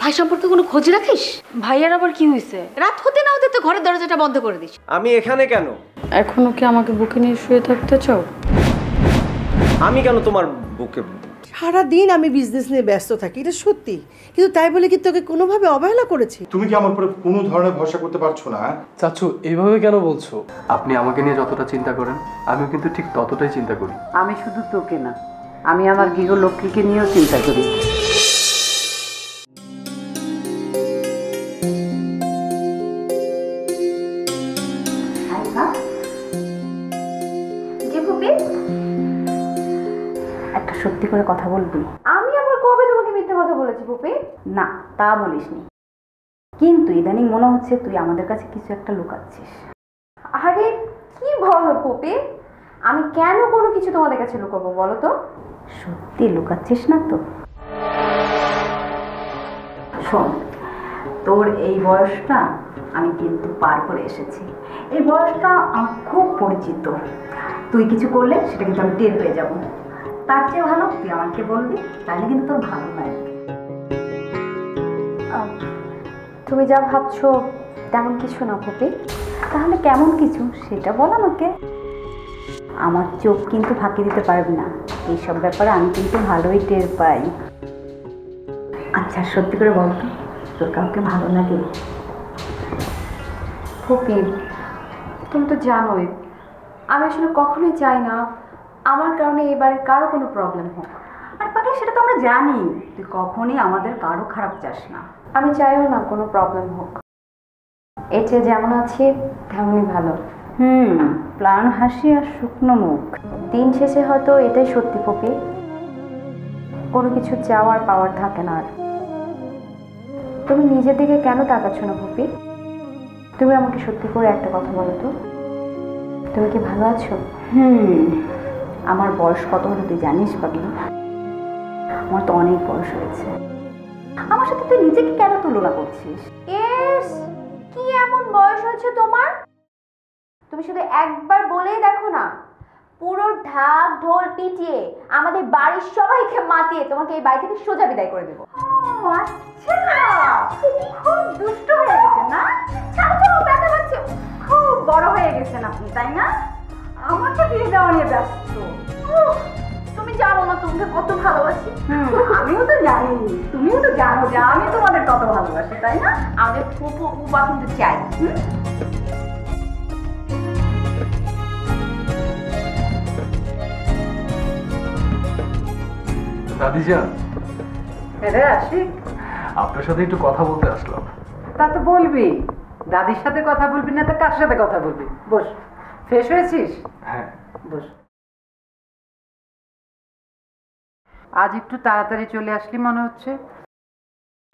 ভাই সম্পর্কে কোনো খোঁজ রাখিস? ভাইয়ার আবার কি হয়েছে? রাত হতে না হতে তো ঘরের দরজাটা বন্ধ করে দিস। আমি এখানে কেন? এখনো কি আমাকে বুকে নিয়ে শুয়ে থাকতে চাও? আমি কেন তোমার বুকে? সারাদিন আমি বিজনেস নিয়ে ব্যস্ত থাকি, এটা সত্যি, কিন্তু তাই বলে কি তোকে কোনোভাবে অবহেলা করেছি? তুমি কি আমার উপরে কোনো ধরনের ভরসা করতে পারছো না? চাচু এইভাবে কেন বলছো? আপনি আমাকে নিয়ে যতটা চিন্তা করেন আমিও কিন্তু ঠিক ততটাই চিন্তা করি। আমি শুধু তোকে না, আমি আমার গৃহলক্ষ্মীকে নিয়েও চিন্তা করি। একটা সত্যি করে কথা বলবি? আমি আবার কবে তোমাকে মিথ্যে কথা বলেছি পুপি? না, তা বলিসনি, কিন্তু ইদানিং মনে হচ্ছে তুই আমাদের কাছে কিছু একটা লুকাচ্ছিস। আরে কি বলো পুপি, আমি কেন কোনো কিছু তোমাদের কাছে লুকাবো বলো তো? সত্যি লুকাচ্ছিস না তো? শোন, তোর এই বয়সটা আমি কিন্তু পার করে এসেছি। এই বয়সটা আমার খুব পরিচিত। তুই কিছু করলে সেটা কিন্তু আমি টের পেয়ে যাব। তার চেয়ে ভালো তুই আমাকে বলবি, তাহলে কিন্তু তোর ভালো লাগবে। তুমি যা ভাবছো তেমন কিছু না পুপি। তাহলে কেমন কিছু সেটা বল আমাকে। আমার চোখ কিন্তু ফাঁকি দিতে পারবি না, এইসব ব্যাপারে আমি কিন্তু ভালোই টের পাই। আচ্ছা সত্যি করে বল তো, তোর কাউকে ভালো লাগে? পুপি তুমি তো জানোই আমি আসলে কখনোই চাই না আমার কারণে এবারে কারো কোনো প্রবলেম হোক। আর পাগলি, সেটা তো আমরা জানি, তুই কখনই আমাদের কারো খারাপ চাস না। আমি চাইও না কোনো প্রবলেম হোক, এর চেয়ে যেমন আছে তেমনই ভালো। প্রাণ হাসি আর শুকনো মুখ। দিন শেষে হয়তো এটাই সত্যি পুপি, কোনো কিছু চাওয়ার পাওয়ার থাকে না। আর তুমি নিজের দিকে কেন তাকাচ্ছ না পুপি? তুমি আমাকে সত্যি করে একটা কথা বলো তো, তুমি কি ভালো আছো? আমার বয়স কত হলো তুই জানিস পাগলি? আমার তো অনেক বয়স হয়েছে। আমার সাথে তুই নিজেকে কেন তুলনা করছিস? এস কি এমন বয়স হয়েছে তোমার? তুমি শুধু একবার বলেই দেখো না, পুরো ঢাক ঢোল পিটিয়ে আমাদের বাড়ির সবাইকে মাতিয়ে তোমাকে এই বাড়ি থেকে সোজা বিদায় করে দেবো। আচ্ছা, খুব দুষ্ট হয়ে গেছে না? ছাড়ো ছাড়ো, ব্যথা পাচ্ছে। খুব বড় হয়ে গেছেন আপনি, তাই না? আমাকে বিয়ে দেওয়া নিয়ে ব্যস্ত। তুমি জানো না তোমাকে কত ভালোবাসি। আমিও তো জানি, তুমিও তো জানো যে আমি তোমাদের কত ভালোবাসি, তাই না? আমাদের ফুপু ফুপা কিন্তু চাই। দাদিজান, হ্যাঁ আশিক, আপনার সাথে একটু কথা বলতে আসলাম। তা তো বলবি, দাদির সাথে কথা বলবি না তো কার সাথে কথা বলবি? বস। ফ্রেশ হয়েছিস? হ্যাঁ। বস। আজ একটু তাড়াতাড়ি চলে আসলি মনে হচ্ছে।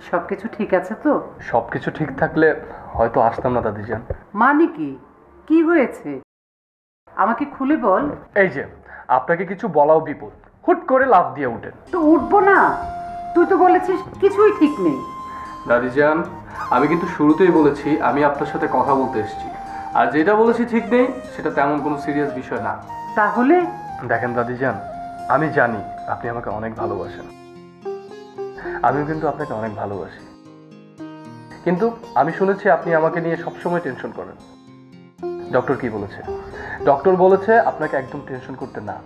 সবকিছু ঠিক আছে তো? সবকিছু ঠিক থাকলে হয়তো আসতাম না দাদিজান। মানে কি? কি হয়েছে আমাকে খুলে বল। এই যে আপনাকে কিছু বলাও বিপদ, হুট করে লাফ দিয়ে উঠেন। তো উঠবো না? তুই তো বলেছিস কিছুই ঠিক নেই। দাদিজান, আমি কিন্তু শুরুতেই বলেছি আমি আপনার সাথে কথা বলতে এসেছি, আর যেটা বলেছি ঠিক নেই সেটা তেমন কোনো সিরিয়াস বিষয় না। তাহলে দেখেন দাদিজান, আমি জানি আপনি আমাকে অনেক ভালোবাসেন, আমিও কিন্তু আপনাকে অনেক ভালোবাসি, কিন্তু আমি শুনেছি আপনি আমাকে নিয়ে সবসময় টেনশন করেন। ডক্টর কি বলেছে? ডক্টর বলেছে আপনাকে একদম টেনশন করতে না।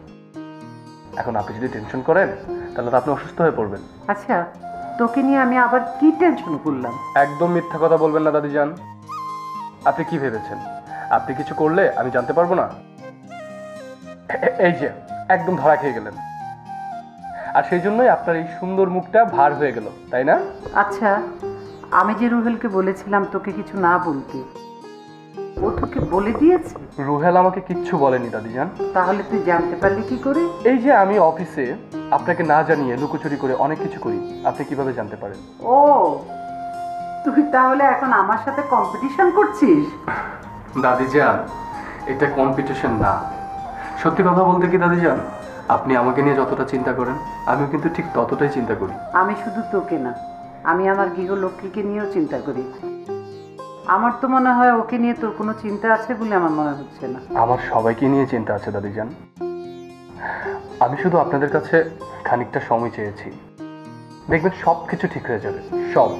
এখন আপনি যদি টেনশন করেন তাহলে তো আপনি অসুস্থ হয়ে পড়বেন। আচ্ছা, তোকে নিয়ে আমি আবার কি টেনশন করলাম? একদম মিথ্যা কথা বলবেন না দাদিজান। আপনি কি ভেবেছেন আপনি কিছু করলে আমি জানতে পারবো না? এই যে একদম ধরা খেয়ে গেলেন, আর সেই জন্যই আপনার এই সুন্দর মুখটা ভার হয়ে গেল, তাই না? আচ্ছা, আমি যে রুহেলকে বলেছিলাম তোকে কিছু না বলতে, ও তোকে বলে দিয়েছে? রুহেল আমাকে কিচ্ছু বলেনি দাদিজান। তাহলে তুই জানতে পারলি কি করে? এই যে আমি অফিসে আপনাকে না জানিয়ে লুকোচুরি করে অনেক কিছু করি, আপনি কিভাবে জানতে পারেন? ও, তুই তাহলে এখন আমার সাথে কম্পিটিশন করছিস? দাদিজান, এটা কম্পিটিশন না। সত্যি কথা বলতে কি দাদিজান, আপনি আমাকে নিয়ে যতটা চিন্তা করেন আমিও কিন্তু ঠিক ততটাই চিন্তা করি। আমি শুধু তোকে না, আমি আমার গৃহলক্ষ্মীকে নিয়েও চিন্তা করি। আমার তো মনে হয় ওকে নিয়ে তোর কোনো চিন্তা আছে বলে আমার মনে হচ্ছে না। আমার সবাইকে নিয়ে চিন্তা আছে দাদিজান। আমি শুধু আপনাদের কাছে খানিকটা সময় চেয়েছি, দেখবেন সব কিছু ঠিক হয়ে যাবে, সব।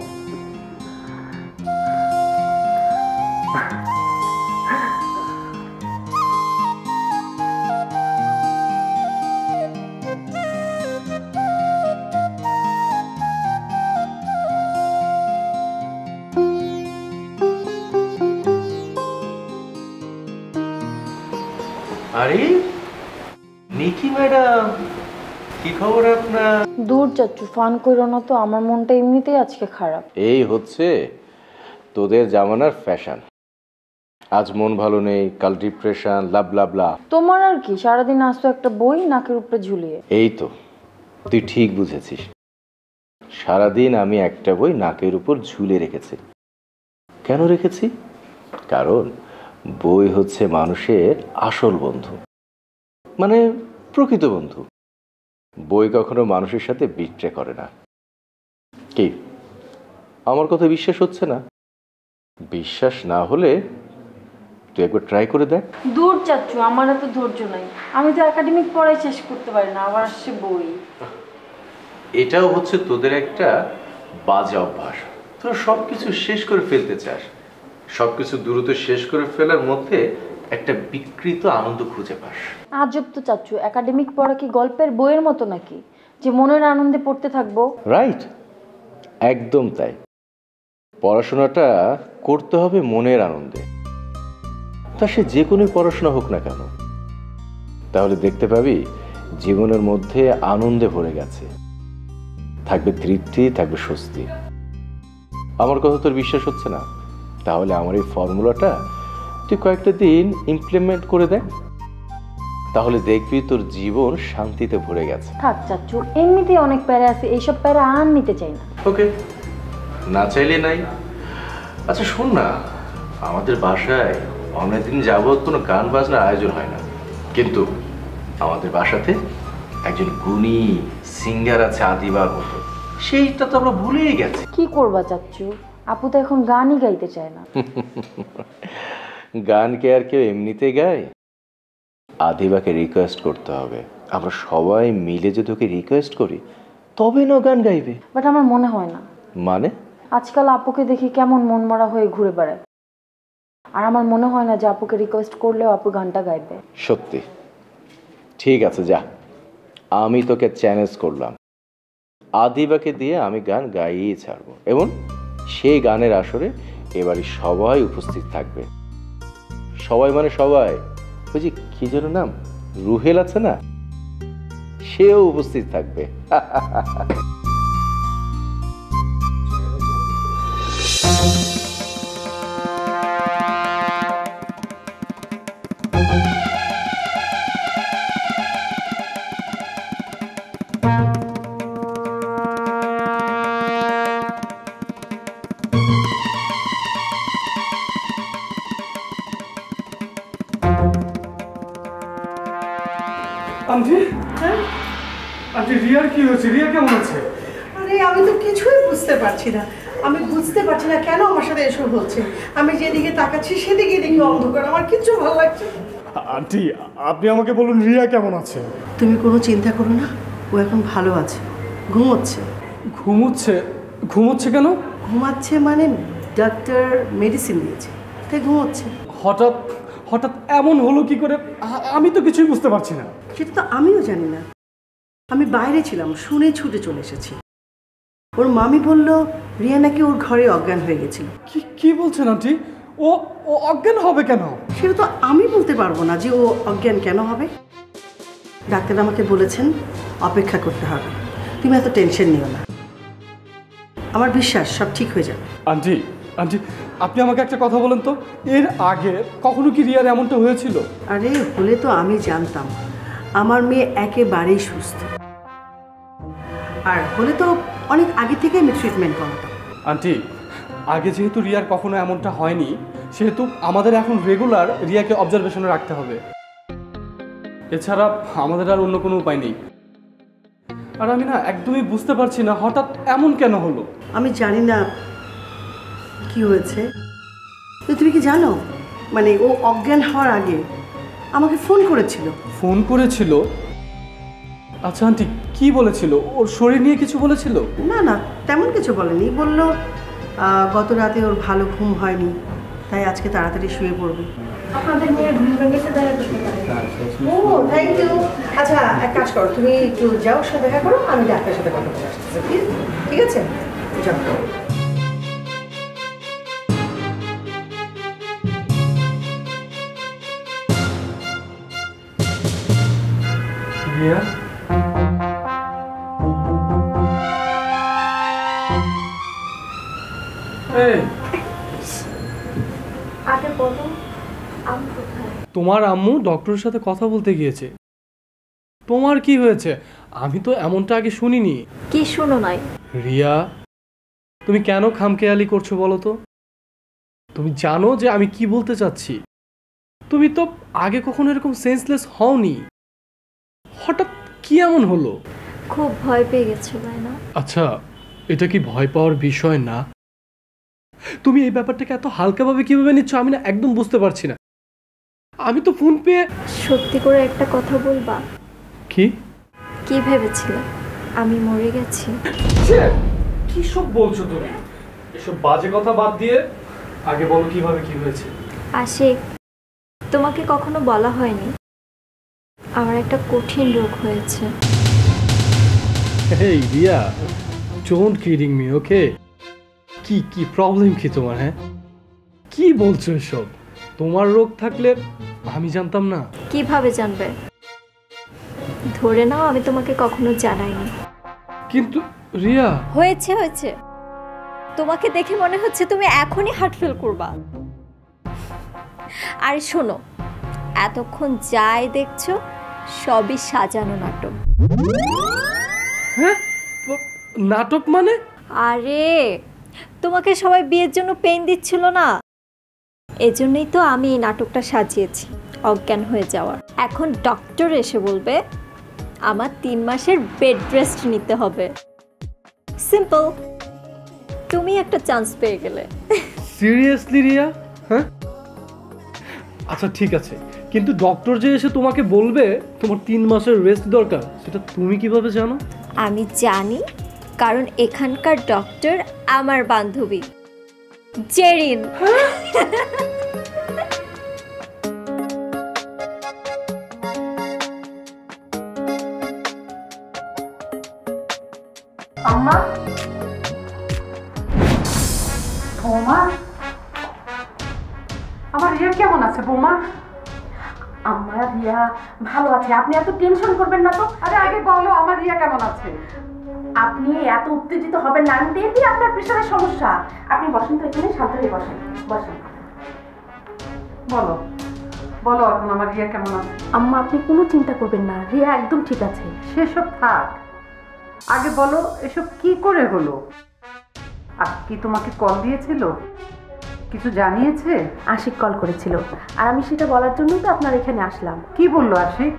আরে নিকি ম্যাডাম, কি খবর আপনার? দূর চাচ্চু, ফান করো না তো, আমার মনটা এমনিতেই আজকে খারাপ। এই হচ্ছে তোদের জামানার ফ্যাশন। আজ মন ভালো নেই, কাল ডিপ্রেশন, লাভ লাভ লাভ। তোমার আর কি, সারাদিন আসতো একটা বই নাকের উপরে ঝুলিয়ে। এই তো, তুই ঠিক বুঝেছিস। সারাদিন আমি একটা বই নাকের উপর ঝুলে রেখেছি। কেন রেখেছি? কারণ বই হচ্ছে মানুষের আসল বন্ধু, মানে প্রকৃত বন্ধু। বই কখনো মানুষের সাথে বিট্রে করে না। কি আমার কথা বিশ্বাস হচ্ছে না? বিশ্বাস না হলে তুই একবার ট্রাই করে দেখ। দূর চাচ্চু, আমার এত ধৈর্য নাই। আমি তো একাডেমিক পড়াই শেষ করতে পারি না, আবার আসছে বই। এটাও হচ্ছে তোদের একটা বাজে অভ্যাস। তোরা সবকিছু শেষ করে ফেলতে চাস। সবকিছু দ্রুত শেষ করে ফেলার মধ্যে একটা বিকৃত আনন্দ খুঁজে পাস। আজব তো চাচ্চু, একাডেমিক পড়া কি গল্পের বইয়ের মতো নাকি, যে মনের আনন্দে পড়তে থাকবো? রাইট, একদম তাই। পড়াশোনাটা করতে হবে মনের আনন্দে। তা সে যে কোনো পড়াশোনা হোক না কেন, তাহলে দেখতে পাবি জীবনের মধ্যে আনন্দে ভরে গেছে, থাকবে তৃপ্তি, থাকবে স্বস্তি। আমার কথা তোর বিশ্বাস হচ্ছে না? তাহলে আমার এই ফর্মুলাটা তুই কয়েকটা দিন ইমপ্লিমেন্ট করে দেখ, তাহলে দেখবি তোর জীবন শান্তিতে ভরে গেছে। থাক চাচ্চু, এমনিতেই অনেক প্যারা আছে, এইসব প্যারা আর নিতে চাই না। ওকে, না চাইলে নাই। আচ্ছা শোন না, আমাদের বাসায় অনেকদিন যাবৎ কোনো গান বাজনার আয়োজন হয় না, কিন্তু আমাদের বাসাতে একজন গুণী সিঙ্গার আছে আদিবার মতো। সেইটা তো আমরা ভুলেই গেছি। কি করবা চাচ্চু, আপু তো এখন গানই গাইতে চায় না। গান কে আর কেউ এমনিতে গায়? আদিবাকে রিকোয়েস্ট করতে হবে। আমরা সবাই মিলে যদি ওকে রিকোয়েস্ট করি তবে না গান গাইবে। বাট আমার মনে হয় না। মানে? আজকাল আপুকে দেখি কেমন মন মরা হয়ে ঘুরে বেড়ায়, আর আমার মনে হয় না যে আপুকে রিকোয়েস্ট করলেও আপু গানটা গাইবে। সত্যি? ঠিক আছে, যা, আমি তোকে চ্যালেঞ্জ করলাম। আদিবাকে দিয়ে আমি গান গাইয়েই ছাড়বো, এবং সেই গানের আসরে এবারে সবাই উপস্থিত থাকবে। সবাই মানে সবাই। ওই যে কি যেন নাম, রুহেল আছে না, সেও উপস্থিত থাকবে। আন্টি, আন্টি রিয়ার কি হয়েছে? রিয়া কেমন আছে? আরে আমি তো কিছুই বুঝতে পারছি না। আমি বুঝতে পারছি না কেন আমার সাথে এসব হচ্ছে। আমি যেদিকে তাকাচ্ছি সেদিকে দেখি অন্ধকার, আমার কিচ্ছু ভালো লাগছে না। আন্টি, আপনি আমাকে বলুন রিয়া কেমন আছে? তুমি কোনো চিন্তা করো না, ও এখন ভালো আছে, ঘুমোচ্ছে। ঘুমোচ্ছে? ঘুমোচ্ছে কেন? ঘুমাচ্ছে মানে ডাক্তার মেডিসিন দিয়েছে, তাই ঘুমোচ্ছে। হঠাৎ হঠাৎ এমন হলো কি করে? আমি তো কিছুই বুঝতে পারছি না। সেটা তো আমিও জানি না। আমি বাইরে ছিলাম, শুনে ছুটে চলে এসেছি। ওর মামি বলল রিয়া নাকি ওর ঘরে অজ্ঞান হয়ে গেছিল। কি কি বলছেন আন্টি? ও ও অজ্ঞান হবে কেন? সেটা তো আমি বলতে পারবো না যে ও অজ্ঞান কেন হবে। ডাক্তার আমাকে বলেছেন অপেক্ষা করতে হবে। তুমি এত টেনশন নিও না, আমার বিশ্বাস সব ঠিক হয়ে যাবে। আন্টি, আন্টি আপনি আমাকে একটা কথা বলেন তো, এর আগে কখনো কি রিয়ার এমনটা হয়েছিল? আরে হলে তো আমি জানতাম। আমার মেয়ে একেবারেই সুস্থ, আর হলে তো অনেক আগে থেকে আমি ট্রিটমেন্ট করাতাম। আন্টি, আগে যেহেতু রিয়ার কখনো এমনটা হয়নি, সেহেতু আমাদের এখন রেগুলার রিয়াকে অবজারভেশনে রাখতে হবে। এছাড়া আমাদের আর অন্য কোনো উপায় নেই। আর আমি না একদমই বুঝতে পারছি না হঠাৎ এমন কেন হলো। আমি জানি না কি হয়েছে। তো তুমি কি জানো, মানে ও অজ্ঞান হওয়ার আগে আমাকে ফোন করেছিল। ফোন করেছিল? আচ্ছা আন্টি কি বলেছিল, ওর শরীর নিয়ে কিছু বলেছিল? না না, তেমন কিছু বলেনি। বলল গত রাতে ওর ভালো ঘুম হয়নি, তাই আজকে তাড়াতাড়ি শুয়ে পড়বে। আপনাদের মেয়ে ঘুম ভেঙেছে দেখা করতে পারে। ও থ্যাংক ইউ। আচ্ছা এক কাজ করো, তুমি একটু যাও, সাথে দেখা করো, আমি ডাক্তারের সাথে কথা বলে আসতেছি। ঠিক আছে, যাও। রিয়া এই আগে বলো আমি কোথায়? তোমার আম্মু ডক্টরের সাথে কথা বলতে গিয়েছে। তোমার কি হয়েছে? আমি তো এমনটা আগে শুনিনি। কি শোনো নাই? রিয়া তুমি কেন খামখেয়ালি করছো বলো তো? তুমি জানো যে আমি কি বলতে চাচ্ছি। তুমি তো আগে কখনো এরকম সেন্সলেস হওনি, হঠাৎ কি এমন হলো? খুব ভয় পেয়ে গেছো তাই না? আচ্ছা এটা কি ভয় পাওয়ার বিষয় না? তুমি এই ব্যাপারটাকে এত হালকাভাবে কিভাবে নিচ্ছ আমি না একদম বুঝতে পারছি না। আমি তো ফোন পেয়ে। সত্যি করে একটা কথা বলবা? কি কি ভেবেছিলে আমি মরে গেছি? কি সব বলছো তুমি? এসব বাজে কথা বাদ দিয়ে আগে বলো কিভাবে কি হয়েছে। আশিক, তোমাকে কখনো বলা হয়নি আমার একটা কঠিন রোগ হয়েছে। হেই রিয়া, ডোন্ট কিডিং মি, ওকে? কি কি প্রবলেম কি তোমার? হ্যাঁ কি বলছো এসব? তোমার রোগ থাকলে আমি জানতাম না? কিভাবে জানবে? ধরে নাও আমি তোমাকে কখনো জানাইনি। কিন্তু রিয়া। হয়েছে হয়েছে, তোমাকে দেখে মনে হচ্ছে তুমি এখনই হার্ট ফেল করবা। আর শোনো, এতক্ষণ যাই দেখছো সবই সাজানো নাটক। হ্যাঁ নাটক মানে? আরে তোমাকে সবাই বিয়ের জন্য পেন দিচ্ছিল না, এজন্যই তো আমি এই নাটকটা সাজিয়েছি অজ্ঞান হয়ে যাওয়ার। এখন ডক্টর এসে বলবে আমার 3 মাসের বেড রেস্ট নিতে হবে। সিম্পল, তুমি একটা চান্স পেয়ে গেলে। সিরিয়াসলি রিয়া? হ্যাঁ আচ্ছা ঠিক আছে, কিন্তু ডক্টর যে এসে তোমাকে বলবে তোমার 3 মাসের রেস্ট দরকার, সেটা তুমি কিভাবে জানো? আমি জানি, কারণ এখানকার ডক্টর আমার বান্ধবী জেরিন। আম্মা, বৌমা, আমার রিয়া কেমন আছে বৌমা? আমার রিয়া ভালো আছে, আপনি এত টেনশন করবেন না তো। আরে আগে বলো আমার রিয়া কেমন আছে? আপনি এত উত্তেজিত হবেন না, আমি দেখি আপনার প্রেশারের সমস্যা। আপনি বসেন তো, এখানে শান্ত হয়ে বসেন বসেন। বলো বলো এখন আমার রিয়া কেমন আছে? আম্মা আপনি কোনো চিন্তা করবেন না, রিয়া একদম ঠিক আছে। সেসব থাক, আগে বলো এসব কি করে হলো? আর কি তোমাকে কল দিয়েছিল, কিছু জানিয়েছে? আশিক কল করেছিল, আর আমি সেটা বলার জন্যই তো আপনার এখানে আসলাম। কি বললো আশিক?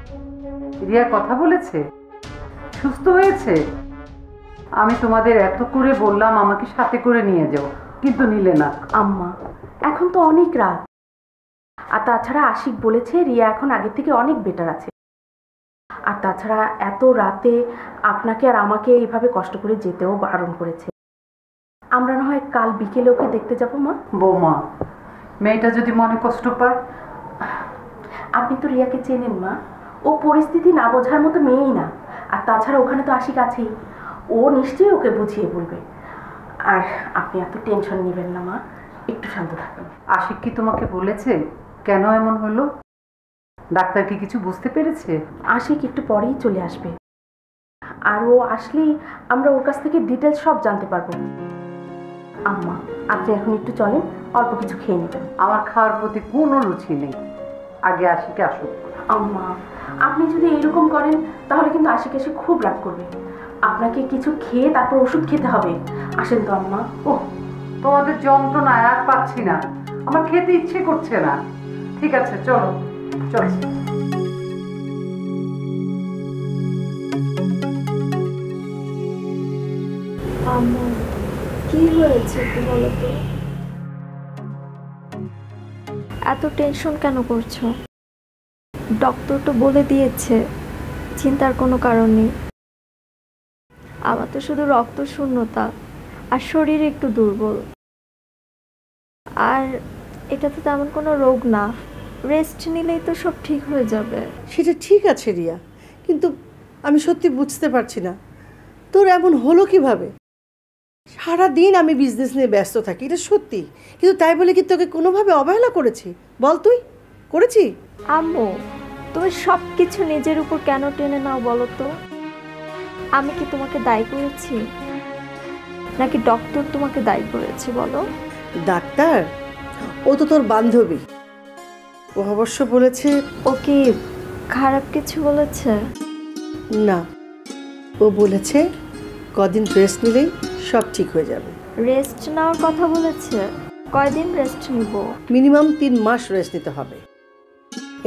রিয়া কথা বলেছে? সুস্থ হয়েছে? আমি তোমাদের এত করে বললাম আমাকে সাথে করে নিয়ে যাও, কিন্তু নিলে না। আম্মা এখন তো অনেক রাত, আর তাছাড়া আশিক বলেছে রিয়া এখন আগের থেকে অনেক বেটার আছে। আর তাছাড়া এত রাতে আপনাকে আর আমাকে এইভাবে কষ্ট করে যেতেও বারণ করেছে। আমরা না হয় কাল বিকেলে ওকে দেখতে যাবো মা। বৌমা, মেয়েটা যদি মনে কষ্ট পায়? আপনি তো রিয়াকে চেনেন মা, ও পরিস্থিতি না বোঝার মতো মেয়েই না। আর তাছাড়া ওখানে তো আশিক আছেই, ও নিশ্চয়ই ওকে বুঝিয়ে বলবে। আর আপনি এত টেনশন নেবেন না মা, একটু শান্ত থাকুন। আশিক কি তোমাকে বলেছে কেন এমন হলো? ডাক্তার কি কিছু বুঝতে পেরেছে? আশিক একটু পরেই চলে আসবে, আর ও আসলেই আমরা ওর কাছ থেকে ডিটেলস সব জানতে পারবো। আম্মা আপনি এখন একটু চলেন, অল্প কিছু খেয়ে নেবেন। আমার খাওয়ার প্রতি কোনো রুচি নেই, আগে আশিকে আসুক। আম্মা আপনি যদি এরকম করেন তাহলে কিন্তু আশিক এসে খুব রাগ করবে। আপনাকে কিছু খেয়ে তারপর ওষুধ খেতে হবে। আসেন তো আম্মা। ওহ, তোমাদের যন্ত্রণায় আর পাচ্ছি না, আমার খেতে ইচ্ছে করছে না। ঠিক আছে চলো চলো। আম্মু কি হয়েছে একটু বলো তো? এত টেনশন কেন করছো? ডক্টর তো বলে দিয়েছে চিন্তার কোনো কারণ নেই। আমার তো শুধু রক্ত শূন্যতা আর শরীর একটু দুর্বল, আর এটা তো তেমন কোনো রোগ না, রেস্ট নিলেই তো সব ঠিক হয়ে যাবে। সেটা ঠিক আছে রিয়া, কিন্তু আমি সত্যি বুঝতে পারছি না তোর এমন হলো কিভাবে। সারাদিন আমি বিজনেস নিয়ে ব্যস্ত থাকি, এটা সত্যি, কিন্তু তাই বলে কি তোকে কোনোভাবে অবহেলা করেছি? বল, তুই করেছি? আম্মু, তুমি সব কিছু নিজের উপর কেন টেনে নাও বলো তো? আমি কি তোমাকে দায়ী করেছি, নাকি ডক্টর তোমাকে দায়ী করেছি বলো? ডাক্তার? ও তো তোর বান্ধবী, ও অবশ্য বলেছে। ও কি খারাপ কিছু বলেছে? না, ও বলেছে কদিন রেস্ট নিলেই সব ঠিক হয়ে যাবে। রেস্ট নেওয়ার কথা বলেছে? কয়দিন রেস্ট নিব? মিনিমাম 3 মাস রেস্ট নিতে হবে,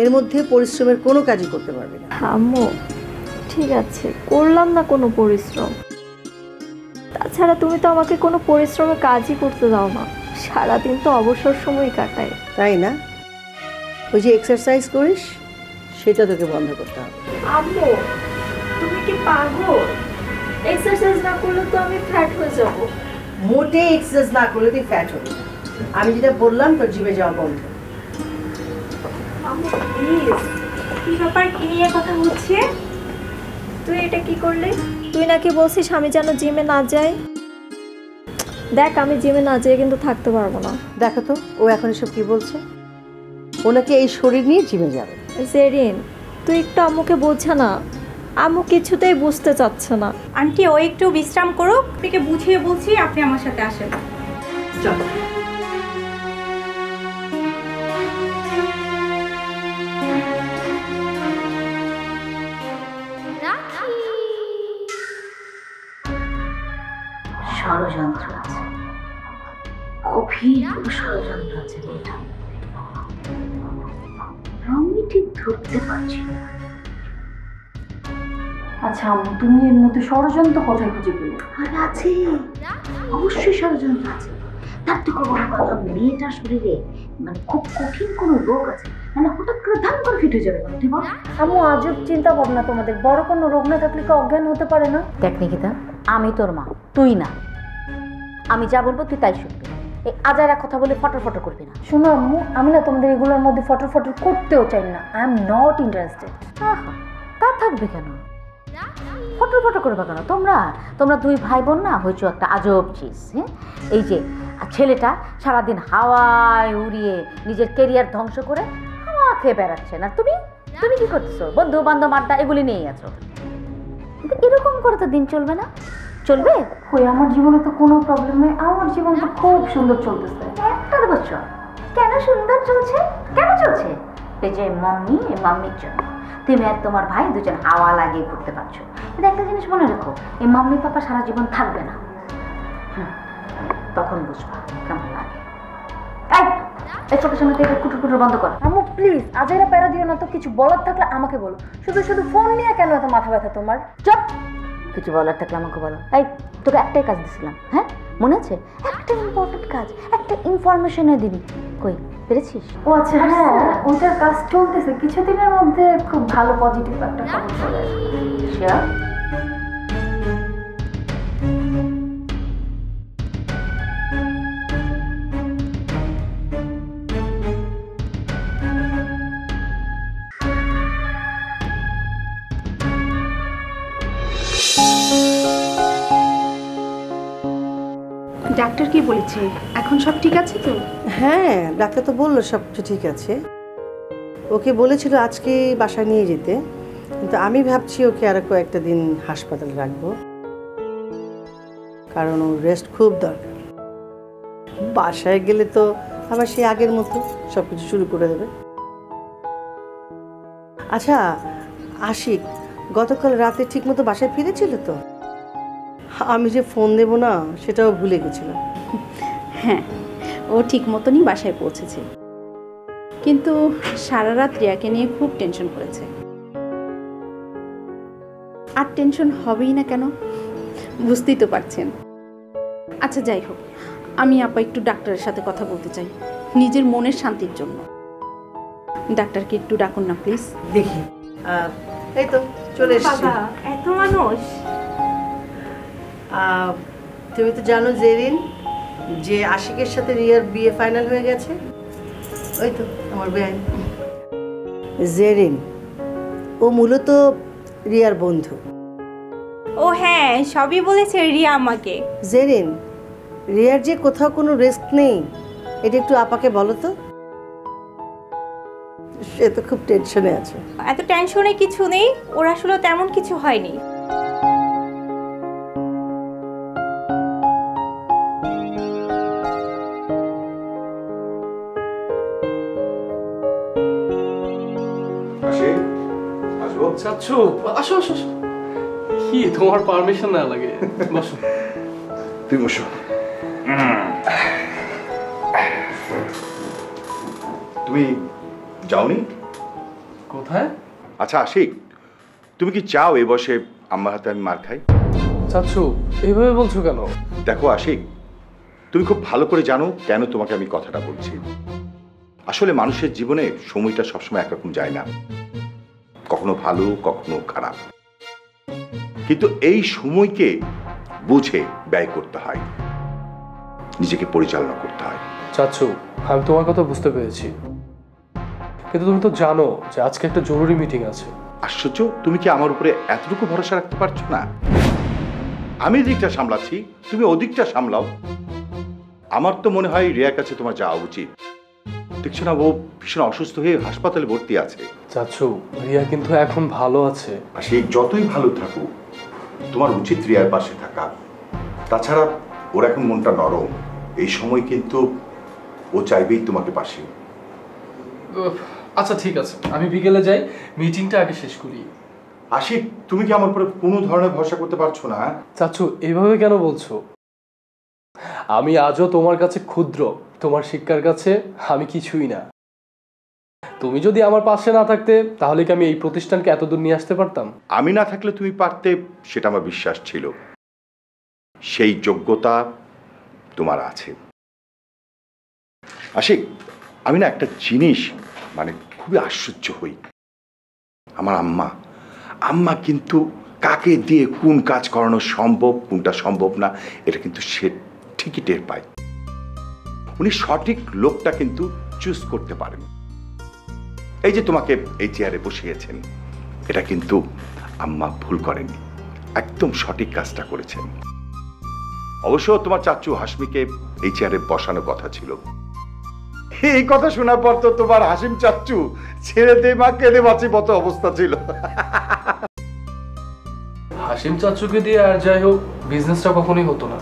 এর মধ্যে পরিশ্রমের কোনো কাজই করতে পারবে না। আম্মু ঠিক আছে, করলাম না কোনো পরিশ্রম। তাছাড়া তুমি তো আমাকে কোনো পরিশ্রমের কাজই করতে দাও না, সারাদিন তো অবসর সময় কাটাই। তাই না? ওই যে এক্সারসাইজ করিস সেটা তোকে বন্ধ করতে হবে। আম্মু তুমি কি পাগল? এক্সারসাইজ না করলে তো আমি ফ্যাট হয়ে যাব। মোটে এক্সারসাইজ না করলে তুই ফ্যাট হবি। আমি যেটা বললাম তোর জিমে যাওয়া বন্ধ। আম্মু প্লিজ, কি ব্যাপার, কি নিয়ে কথা হচ্ছে? তুই এটা কি করলি? তুই নাকি বলছিস আমি যেন জিমে না যাই। দেখ, আমি জিমে না যেয়ে কিন্তু থাকতে পারবো না। দেখো তো ও এখন এসব কি বলছে। ও নাকি এই শরীর নিয়ে জিমে যাবে। জেরিন, তুই একটু আম্মুকে বোঝা না, আম্মু কিছুতেই বুঝতে চাচ্ছে না। আন্টি ও একটু বিশ্রাম করুক, থেকে বুঝিয়ে বলছি, আপনি আমার সাথে আসেন। চল। ষড়যন্ত্র আছে, গভীর কোনো ষড়যন্ত্র আছে এটা আমি ঠিক ধরতে পারছি না। আচ্ছা আম্মু, তুমি এর মধ্যে ষড়যন্ত্র কোথায় খুঁজে পেলে? আর আছে, অবশ্যই ষড়যন্ত্র আছে। তার থেকে বড় কথা, মেয়েটার শরীরে মানে খুব কঠিন কোনো রোগ আছে, মানে হঠাৎ করে ধান করে ফিট হয়ে যাবে। তুই বল। আম্মু আজব চিন্তা ভাবনা তোমাদের। বড় কোনো রোগ না থাকলে কি অজ্ঞান হতে পারে না? দেখ নিকিতা, আমি তোর মা, তুই না। আমি যা বলবো তুই তাই শুনবি। এই আজারা কথা বলে ফটর ফটর করবি না। শোনো আম্মু, আমি না তোমাদের এগুলোর মধ্যে ফটো ফটো করতেও চাই না। I am not interested. তা থাকবে কেন? ফটর ফটর করবে কেন? তোমরা তোমরা দুই ভাই বোন না হয়েছো একটা আজব চিজ। হ্যাঁ, এই যে ছেলেটা সারাদিন হাওয়ায় উড়িয়ে নিজের কেরিয়ার ধ্বংস করে হাওয়া খেয়ে বেড়াচ্ছে, না তুমি তুমি কি করতেছো? বন্ধু বান্ধব আড্ডা এগুলি নিয়েই আছো। কিন্তু এরকম করে তো দিন চলবে না, চলবে? কই, আমার জীবনে তো কোনো প্রবলেম নেই, আমার জীবন তো খুব সুন্দর চলতেছে। একটা বছর কেন সুন্দর চলছে? কেন চলছে? এই যে মাম্মি, এই মাম্মির জন্য তুমি আর তোমার ভাই দুজন হাওয়া লাগিয়ে ঘুরতে পারছো। কিন্তু একটা জিনিস মনে রেখো, এই মাম্মি পাপা সারা জীবন থাকবে না। তখন বুঝবা কেমন লাগে। এই চোখের সামনে থেকে কুটুর কুটুর বন্ধ কর। আম্মু প্লিজ, আজাইরা প্যারা দিও না তো। কিছু বলার থাকলে আমাকে বলো, শুধু শুধু ফোন নিয়ে কেন এত মাথা ব্যথা তোমার? চুপ! কিছু বলার থাকলে আমাকে বলো। এই তোকে একটাই কাজ দিছিলাম, হ্যাঁ মনে আছে? একটা ইম্পর্টেন্ট কাজ, একটা ইনফরমেশনে দিবি, কই পেরেছিস? ও আচ্ছা, হ্যাঁ ওইটার কাজ চলতেছে। কিছুদিনের মধ্যে খুব ভালো পজিটিভ একটা খবর চলে আসবে। শিওর? ডাক্তার কি বলেছে? এখন সব ঠিক আছে তো? হ্যাঁ, ডাক্তার তো বললো সব কিছু ঠিক আছে। ওকে বলেছিল আজকে বাসায় নিয়ে যেতে, কিন্তু আমি ভাবছি ওকে আরো কয়েকটা দিন হাসপাতালে রাখবো, কারণ ওর রেস্ট খুব দরকার। বাসায় গেলে তো আবার সেই আগের মতো সব কিছু শুরু করে দেবে। আচ্ছা আশিক গতকাল রাতে ঠিক মতো বাসায় ফিরেছিল তো? আমি যে ফোন দেবো না সেটাও ভুলে গেছিলাম। হ্যাঁ, ও ঠিক মতনই বাসায় পৌঁছেছে, কিন্তু সারা রাত রিয়াকে নিয়ে খুব টেনশন করেছে। আর টেনশন হবেই না কেন, বুঝতেই তো পারছেন। আচ্ছা যাই হোক, আমি আপা একটু ডাক্তারের সাথে কথা বলতে চাই, নিজের মনের শান্তির জন্য। ডাক্তারকে একটু ডাকুন না প্লিজ। দেখি, এই তো চলে এসেছি। বাবা এত মানুষ। তুমি তো জানো জেরিন যে আশিকের সাথে রিয়ার বিয়ে ফাইনাল হয়ে গেছে। ওই তো আমার বেআইন জেরিন, ও মূলত রিয়ার বন্ধু। ও হ্যাঁ, সবই বলেছে রিয়া আমাকে। জেরিন, রিয়ার যে কোথাও কোনো রিস্ক নেই এটা একটু আপাকে বলো তো। সে তো খুব টেনশনে আছে। এত টেনশনে কিছু নেই, ওর আসলে তেমন কিছু হয়নি। চাচ্ছু আসো আসো আসো। কি তোমার পারমিশন না লাগে? বসো। তুই বসো। তুমি যাওনি? কোথায়? আচ্ছা আশিক, তুমি কি চাও এই বয়সে আম্মার হাতে আমি মার খাই? চাচ্ছু এইভাবে বলছো কেন? দেখো আশিক, তুমি খুব ভালো করে জানো কেন তোমাকে আমি কথাটা বলছি। আসলে মানুষের জীবনে সময়টা সবসময় একরকম যায় না, কখনো ভালো কখনো খারাপ, কিন্তু এই সময়কে বুঝে ব্যয় করতে হয়, নিজেকে পরিচালনা করতে হয়। চাচ্ছু আমি তোমার কথা বুঝতে পেরেছি, কিন্তু তুমি তো জানো যে আজকে একটা জরুরি মিটিং আছে। আশ্চর্য, তুমি কি আমার উপরে এতটুকু ভরসা রাখতে পারছো না? আমি এদিকটা সামলাচ্ছি, তুমি ওদিকটা সামলাও। আমার তো মনে হয় রিয়ার কাছে তোমার যাওয়া উচিত। দেখছো না ও ভীষণ অসুস্থ হয়ে হাসপাতালে ভর্তি আছে। চাচ্ছু রিয়া কিন্তু এখন ভালো আছে। আর সেই যতই ভালো থাকুক তোমার উচিত রিয়ার পাশে থাকা। তাছাড়া ওর এখন মনটা নরম, এই সময় কিন্তু ও চাইবেই তোমাকে পাশে। আচ্ছা ঠিক আছে, আমি বিকেলে যাই, মিটিংটা আগে শেষ করি। আশিক, তুমি কি আমার উপরে কোনো ধরনের ভরসা করতে পারছো না? চাচ্ছু এইভাবে কেন বলছো? আমি আজও তোমার কাছে ক্ষুদ্র, তোমার শিক্ষার কাছে আমি কিছুই না। তুমি যদি আমার পাশে না থাকতে তাহলে কি আমি এই প্রতিষ্ঠানকে এতদূর নিয়ে আসতে পারতাম? আমি না থাকলে তুমি পারতে, সেটা আমার বিশ্বাস ছিল। সেই যোগ্যতা তোমার আছে। আশিক, আমি না একটা জিনিস মানে খুবই আশ্চর্য হই। আমার আম্মা কিন্তু কাকে দিয়ে কোন কাজ করানো সম্ভব কোনটা সম্ভব না এটা কিন্তু সে ঠিকই টের পায়। উনি সঠিক লোকটা কিন্তু চুজ করতে পারেন। এই যে তোমাকে এই চেয়ারে বসিয়েছেন, এটা কিন্তু আম্মা ভুল করেননি, একদম সঠিক কাজটা করেছেন। অবশ্য তোমার চাচু হাসমিকে এই চেয়ারে বসানো কথা ছিল। এই কথা শোনার পর তো তোমার হাসিম চাচু ছেড়ে দে মা কেঁদে বাঁচি মতো অবস্থা ছিল। হাসিম চাচুকে দিয়ে আর যাই হোক বিজনেসটা কখনোই হতো না।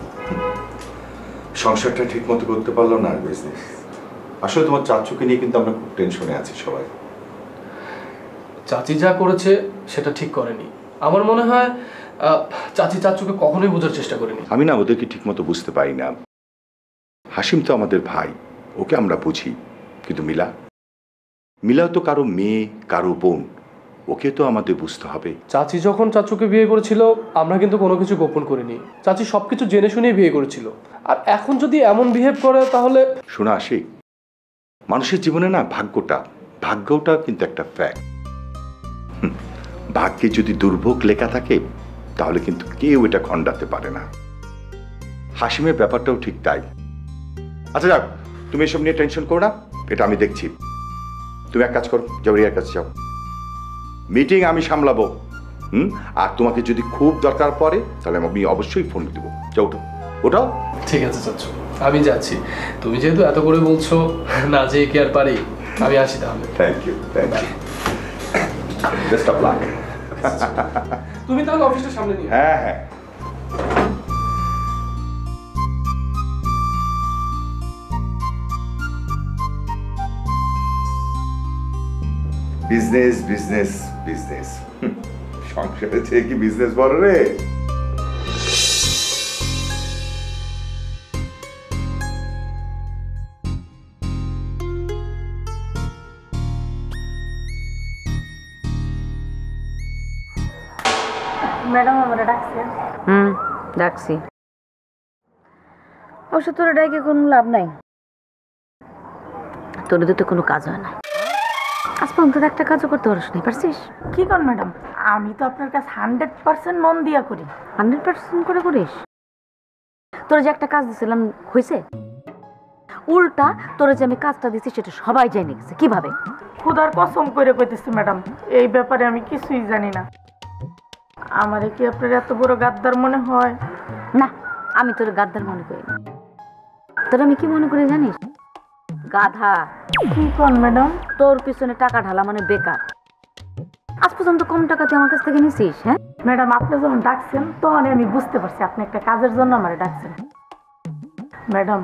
সংসারটা ঠিক মতো করতে পারলো না, বিজনেস। আসলে তোমার চাচুকে নিয়ে কিন্তু আমরা খুব টেনশনে আছি সবাই। চাচি যা করেছে সেটা ঠিক করেনি। আমার মনে হয় চাচি চাচুকে কখনোই বোঝার চেষ্টা করেনি। আমি না ওদেরকে ঠিক মতো বুঝতে পারি না। হাসিম তো আমাদের ভাই, ওকে আমরা বুঝি, কিন্তু মিলাও তো কারো মেয়ে কারো বোন, ওকে তো আমাদের বুঝতে হবে। চাচি যখন চাচুকে বিয়ে করেছিল আমরা কিন্তু কোনো কিছু গোপন করিনি। চাচি সবকিছু জেনে শুনে বিয়ে করেছিল, আর এখন যদি এমন বিহেভ করে তাহলে। শোনো আশিক, মানুষের জীবনে না ভাগ্যটা কিন্তু একটা ফ্যাক্ট। ভাগ্যে যদি দুর্ভোগ লেখা থাকে তাহলে কিন্তু কেউ এটা খণ্ডাতে পারে না। হাসিমের ব্যাপারটাও ঠিক তাই। আচ্ছা যাক, তুমি এসব নিয়ে টেনশন করো না, এটা আমি দেখছি। তুমি এক কাজ করো, যাও রিয়ার কাছে যাও, মিটিং আমি সামলাবো। আর তোমাকে যদি খুব দরকার পড়ে তাহলে আমি অবশ্যই ফোন দেবো। যাও, ওটাও ঠিক আছে চাচু, আমি যাচ্ছি। তুমি যেহেতু এত করে বলছো, না যেয়ে কি আর পারি। আমি আসি তাহলে। Thank you. Best of luck. তুমি তাহলে অফিসটা সামনে নিয়ে। হ্যাঁ। বিজনেস সংসারে চেয়ে কি বিজনেস বড় রে? ম্যাডাম আমরা ডাকছেন? ডাকছি। অবশ্য তোর ডাকে কোনো লাভ নাই, তোর তো কোনো কাজ হয় না। আজ পর্যন্ত একটা কাজও করতে পারিস নি, পারছিস? কি কর ম্যাডাম, আমি তো আপনার কাছে 100% মন দিয়া করি। 100% করে করিস? তোর যে একটা কাজ দিছিলাম হয়েছে? উল্টা তোর যে আমি কাজটা দিচ্ছি সেটা সবাই জেনে গেছে। কিভাবে? খুদার কসম করে কইতেছি ম্যাডাম, এই ব্যাপারে আমি কিছুই জানি না। আমারে কি আপনার এত বড় গাদ্দার মনে হয়? না, আমি তোর গাদ্দার মনে করি না। তোর আমি কি মনে করি জানিস? গাধা। কি কর ম্যাডাম? তোর পিছনে টাকা ঢালা মানে বেকার। আজ পর্যন্ত কম টাকা তুই আমার কাছ থেকে নিছিস? হ্যাঁ ম্যাডাম, আপনি যখন ডাকছেন তখন আমি বুঝতে পারছি আপনি একটা কাজের জন্য আমারে ডাকছেন। ম্যাডাম,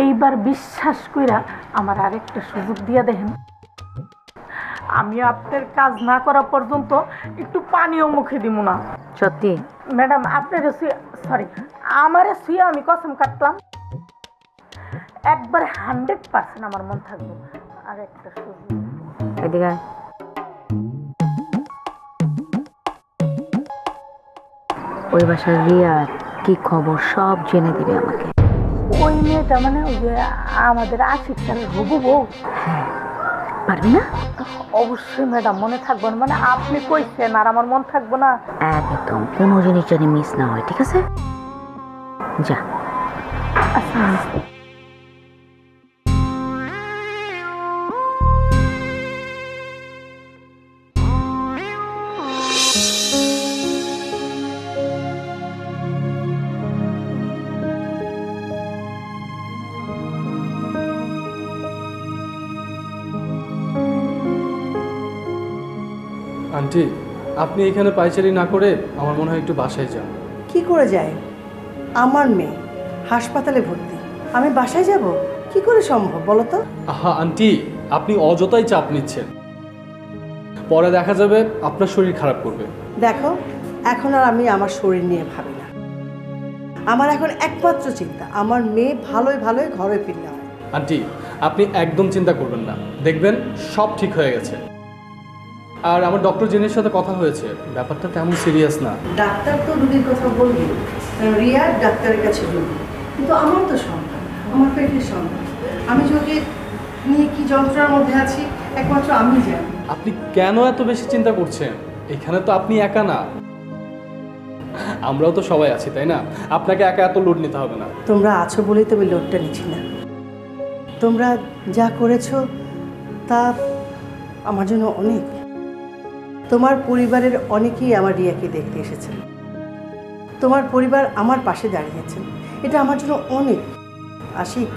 এইবার বিশ্বাস কইরা আমার আরেকটা সুযোগ দিয়ে দেখেন। আমি আপনার কাজ না করা পর্যন্ত একটু পানিও মুখে দিব না। সত্যি? ম্যাডাম, আপনার সরি, আমারে শুয়ে আমি কসম কাটলাম একবার 100% আমার মন থাকবে। আর একটা সুযোগ। এদিকে ওই বাসার রিয়ার কি খবর সব জেনে দিবে আমাকে। ওই মেয়েটা মানে ওই যে আমাদের আশিক স্যারের হবু বউ। পারবি না? অবশ্যই ম্যাডাম, মনে থাকবো না। মানে আপনি কইছেন আর আমার মন থাকবো না? একদম কোনো জিনিস যেন মিস না হয়, ঠিক আছে? যা। আচ্ছা। আন্টি, আপনি এখানে পাইচারি না করে আমার মনে হয় একটু বাসায় যান। কি করে যায়? আমার মেয়ে হাসপাতালে ভর্তি, আমি বাসায় যাব কি করে সম্ভব বলো তো? আহা আন্টি, আপনি অযথাই চাপ নিচ্ছেন। পরে দেখা যাবে আপনার শরীর খারাপ করবে। দেখো, এখন আর আমি আমার শরীর নিয়ে ভাবি না। আমার এখন একমাত্র চিন্তা আমার মেয়ে ভালোই ভালোই ঘরে ফিরলে হয়। আন্টি, আপনি একদম চিন্তা করবেন না, দেখবেন সব ঠিক হয়ে গেছে। আর আমার ডক্টর জেনের সাথে কথা হয়েছে, ব্যাপারটা তেমন সিরিয়াস না। ডাক্তার তো রুগীর কথা বলবি, রিয়ার ডাক্তারের কাছে রুগী, কিন্তু আমার তো সন্তান, আমার পেটের সন্তান। আমি যদি নিয়ে কি যন্ত্রণার মধ্যে আছি একমাত্র আমি জানি। আপনি কেন এত বেশি চিন্তা করছেন? এখানে তো আপনি একা না, আমরাও তো সবাই আছি, তাই না? আপনাকে একা এত লোড নিতে হবে না। তোমরা আছো বলেই তো আমি লোডটা নিচ্ছি না। তোমরা যা করেছো তা আমার জন্য অনেক। তোমার পরিবারের অনেকেই আমার রিয়াকে দেখতে এসেছেন, তোমার পরিবার আমার পাশে দাঁড়িয়েছেন, এটা আমার জন্য অনেক। আশিক,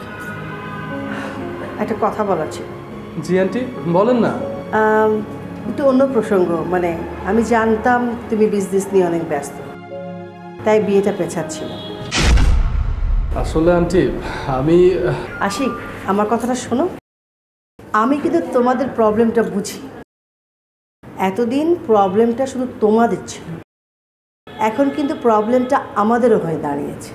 একটা কথা বলার ছিল। জি আন্টি, বলেন না। একটু অন্য প্রসঙ্গ। মানে আমি জানতাম তুমি বিজনেস নিয়ে অনেক ব্যস্ত, তাই বিয়েটা পেছাচ্ছিল। আসলে আন্টি আমি আশিক, আমার কথাটা শোনো। আমি কিন্তু তোমাদের প্রবলেমটা বুঝি। এতদিন প্রবলেমটা শুধু তোমাদের ছিল, এখন কিন্তু প্রবলেমটা আমাদেরও হয়ে দাঁড়িয়েছে।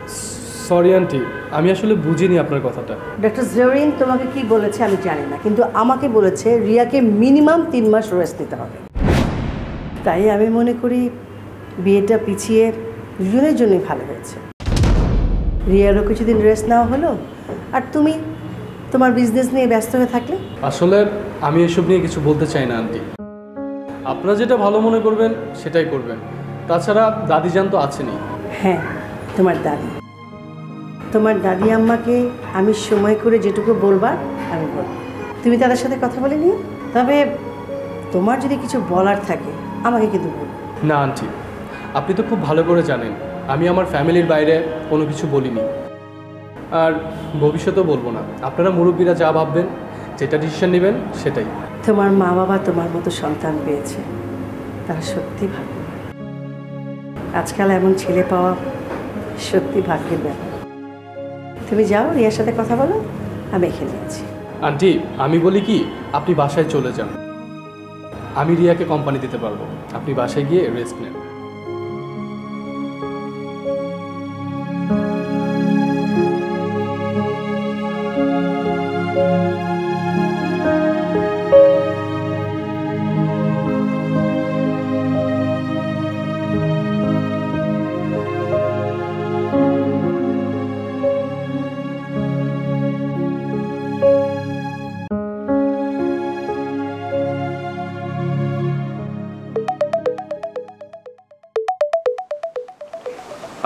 সরি আন্টি, আমি আসলে বুঝিনি আপনার কথাটা। ডক্টর জেরিন তোমাকে কি বলেছে আমি জানি না, কিন্তু আমাকে বলেছে রিয়াকে মিনিমাম 3 মাস রেস্ট নিতে হবে। তাই আমি মনে করি বিয়েটা পিছিয়ে দুজনের জন্যই ভালো হয়েছে। রিয়ারও কিছুদিন রেস্ট নেওয়া হলো, আর তুমি তোমার বিজনেস নিয়ে ব্যস্ত হয়ে থাকলে। আসলে আমি এসব নিয়ে কিছু বলতে চাই না আন্টি, আপনারা যেটা ভালো মনে করবেন সেটাই করবেন। তাছাড়া দাদিজান তো আছেনই। হ্যাঁ, তোমার দাদি আম্মাকে আমি সময় করে যেটুকু বলবার আমি বলব। তুমি তাদের সাথে কথা বলে নিও। তবে তোমার যদি কিছু বলার থাকে আমাকে কিন্তু বলো। না আন্টি, আপনি তো খুব ভালো করে জানেন আমি আমার ফ্যামিলির বাইরে কোনো কিছু বলিনি, আর ভবিষ্যতেও বলবো না। আপনারা মুরব্বীরা যা ভাববেন, যেটা ডিসিশন নেবেন সেটাই। তোমার মা বাবা তোমার মতো সন্তান পেয়েছে, তারা সত্যি ভাগ্য। আজকাল এমন ছেলে পাওয়া সত্যি ভাগ্যের ব্যাপার। তুমি যাও, রিয়ার সাথে কথা বলো, আমি এখানে আছি। আন্টি, আমি বলি কি, আপনি বাসায় চলে যান, আমি রিয়াকে কোম্পানি দিতে পারবো। আপনি বাসায় গিয়ে রেস্ট নেন।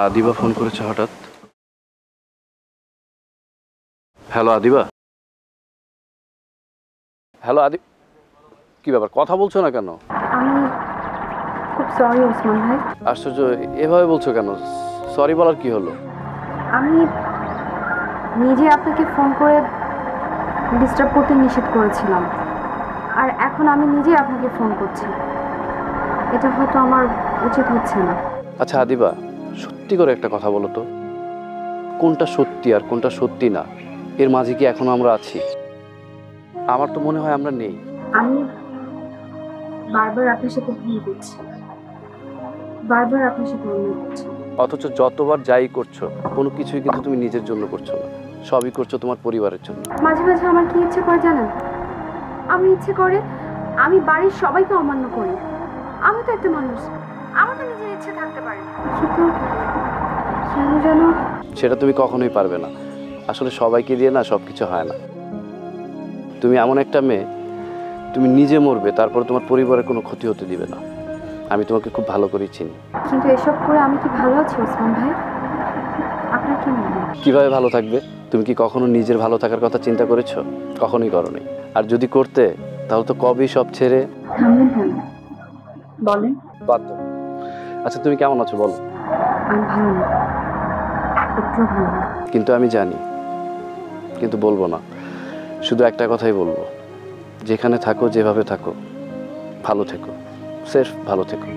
আদিবা ফোন করেছে হঠাৎ। হ্যালো আদিবা। হ্যালো আদি, কি ব্যাপার কথা বলছো না কেন? আমি খুব সরি ওসমান ভাই। আশ্চর্য, এভাবে বলছো কেন? সরি বলার কি হলো? আমি নিজে আপনাকে ফোন করে ডিস্টার্ব করতে নিষেধ করেছিলাম, আর এখন আমি নিজে আপনাকে ফোন করছি। এটা হয়তো আমার উচিত হচ্ছে না। আচ্ছা আদিবা, সত্যি করে একটা কথা বলো তো, কোনটা সত্যি আর কোনটা সত্যি না, এর মাঝে কি এখনো আমরা আছি? আমার তো মনে হয় আমরা নেই। আমি বারবার আপনার সাথে ভুল করছি, বারবার আপনার সাথে অন্যায় করছি। অথচ যতবার যাই করছো, কোনো কিছুই কিন্তু তুমি নিজের জন্য করছো না, সবই করছো তোমার পরিবারের জন্য। মাঝে মাঝে আমার কি ইচ্ছে করে জানেন? আমি ইচ্ছে করে আমি বাড়ির সবাইকে অমান্য করি। আমি তো একটা মানুষ, আমার তো নিজের ইচ্ছে থাকতে পারে, কিন্তু কেন যেন সেটা তুমি কখনোই পারবে না। আসলে সবাইকে দিয়ে না সব কিছু হয় না। তুমি এমন একটা মেয়ে, তুমি নিজে মরবে, তারপরে তোমার পরিবারের কোনো ক্ষতি হতে দিবে না। আমি তোমাকে খুব ভালো করে চিনি। কিন্তু এসব করে আমি কি ভালো আছি ওসমান ভাই? আপনার কি মনে হয়? কিভাবে ভালো থাকবে? তুমি কি কখনো নিজের ভালো থাকার কথা চিন্তা করেছো? কখনোই করোনি। আর যদি করতে, তাহলে তো কবেই সব ছেড়ে। থামবেন কেন? বলেন। বাদ দাও। আচ্ছা তুমি কেমন আছো বলো? আমি ভালো না, একটু ভালো না। কিন্তু আমি জানি, কিন্তু বলবো না। শুধু একটা কথাই বলবো, যেখানে থাকো যেভাবে থাকো ভালো থেকো, সির্ফ ভালো থেকো।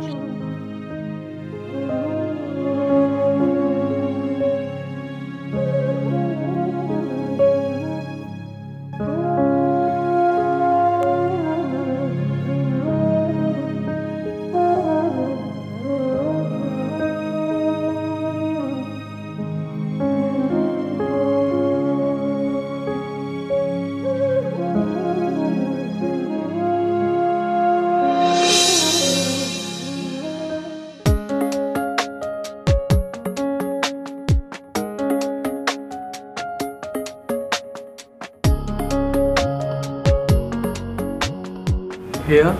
হেয়া,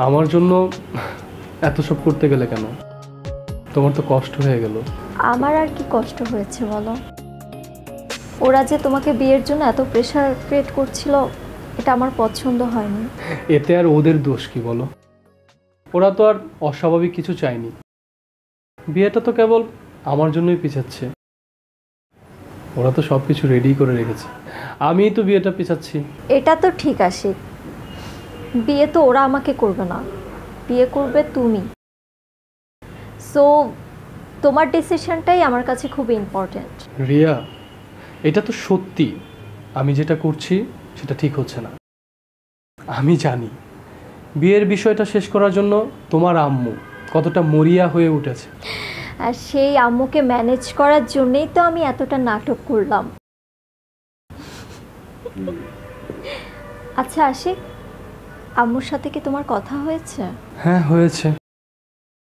আমার জন্য এত সব করতে গেলে কেন? তোমার তো কষ্ট হয়ে গেল। আমার আর কি কষ্ট হয়েছে বলো? ওরা যে তোমাকে বিয়ের জন্য এত প্রেশার ক্রিয়েট করছিল, এটা আমার পছন্দ হয়নি। এতে আর ওদের দোষ কি বলো? ওরা তো আর অস্বাভাবিক কিছু চায়নি। বিয়েটা তো কেবল আমার জন্যই পিছাচ্ছে। ওরা তো সব কিছু রেডি করে রেখেছে, আমিই তো বিয়েটা পিছাচ্ছি। এটা তো ঠিক আছে, বিয়ে তো ওরা আমাকে করবে না, বিয়ে করবে তুমি। সো তোমার ডিসিশনটাই আমার কাছে খুব ইম্পর্ট্যান্ট। রিয়া, এটা তো সত্যি আমি যেটা করছি সেটা ঠিক হচ্ছে না। আমি জানি বিয়ের বিষয়টা শেষ করার জন্য তোমার আম্মু কতটা মরিয়া হয়ে উঠেছে, আর সেই আম্মুকে ম্যানেজ করার জন্যই তো আমি এতটা নাটক করলাম। আচ্ছা আশিক, আম্মুর সাথে কি তোমার কথা হয়েছে? হ্যাঁ হয়েছে।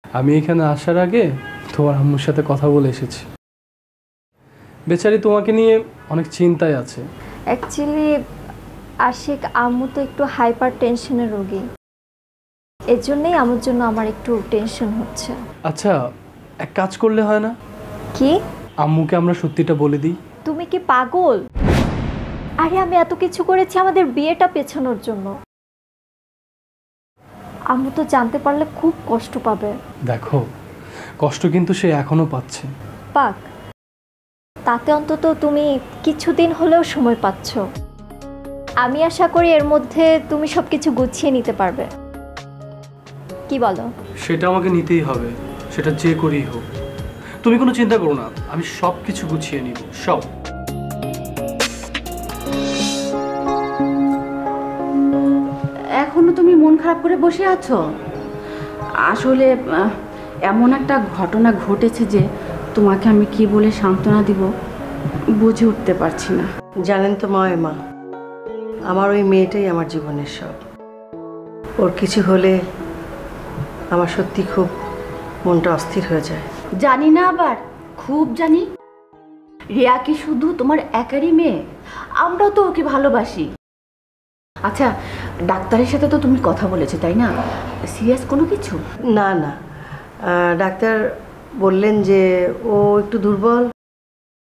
আমি এখানে আসার আগে তোমার আম্মুর সাথে কথা বলে এসেছি। বেচারি তোমাকে নিয়ে অনেক চিন্তায় আছে। অ্যাকচুয়ালি আশিক, আম্মু তো একটু হাইপার টেনশনের রোগী, এর জন্যই আম্মুর জন্য আমার একটু টেনশন হচ্ছে। আচ্ছা, এক কাজ করলে হয় না? কি? আম্মুকে আমরা সত্যিটা বলে দিই। তুমি কি পাগল? আরে আমি এত কিছু করেছি আমাদের বিয়েটা পেছানোর জন্য। আম্মু তো জানতে পারলে খুব কষ্ট পাবে। দেখো, কষ্ট কিন্তু সে এখনো পাচ্ছে। পাক, তাতে অন্তত তুমি কিছুদিন হলেও সময় পাচ্ছ। আমি আশা করি এর মধ্যে তুমি সবকিছু গুছিয়ে নিতে পারবে। কি বলো? সেটা আমাকে নিতেই হবে, সেটা যে করেই হোক। তুমি কোনো চিন্তা করো না, আমি সব কিছু গুছিয়ে নিব, সব। এখনো তুমি মন খারাপ করে বসে আছো? আসলে এমন একটা ঘটনা ঘটেছে যে তোমাকে আমি কি বলে সান্ত্বনা দিব বুঝে উঠতে পারছি না। জানেন তো মা, আমার ওই মেয়েটাই আমার জীবনের সব। ওর কিছু হলে আমার সত্যি খুব মনটা অস্থির হয়ে যায়। জানি না, আবার খুব জানি। রিয়া কি শুধু তোমার একারই মেয়ে? আমরাও তো ওকে ভালোবাসি। আচ্ছা, ডাক্তারের সাথে তো তুমি কথা বলেছো তাই না? সিরিয়াস কোনো কিছু? না না, ডাক্তার বললেন যে ও একটু দুর্বল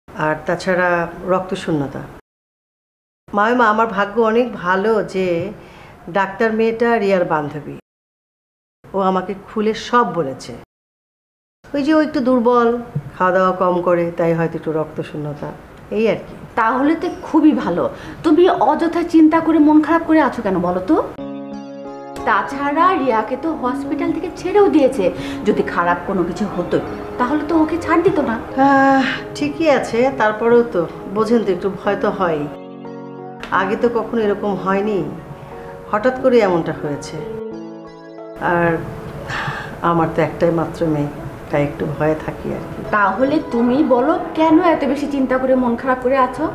আর তাছাড়া রক্তশূন্যতা। মায়মা, আমার ভাগ্য অনেক ভালো যে ডাক্তার মেয়েটা রিয়ার বান্ধবী। ও আমাকে খুলে সব বলেছে। ওই যে ও একটু দুর্বল, খাওয়া দাওয়া কম করে, তাই হয়তো একটু রক্তশূন্যতা, এই আর কি। তাহলে তো খুবই ভালো। তুমি অযথা চিন্তা করে মন খারাপ করে আছো কেন বলো তো? তাছাড়া রিয়াকে তো হসপিটাল থেকে ছেড়েও দিয়েছে। যদি খারাপ কোনো কিছু হতো তাহলে তো ওকে ছাড় দিত না। ঠিকই আছে, তারপরেও তো বোঝেন তো একটু ভয় তো হয়। আগে তো কখনো এরকম হয়নি, হঠাৎ করে এমনটা হয়েছে। আর আমার তো একটাই মাত্র মেয়ে, তাই একটু ভয়ে থাকি আর কি। তাহলে তুমি বলো কেন এত বেশি চিন্তা করে মন খারাপ করে আছো?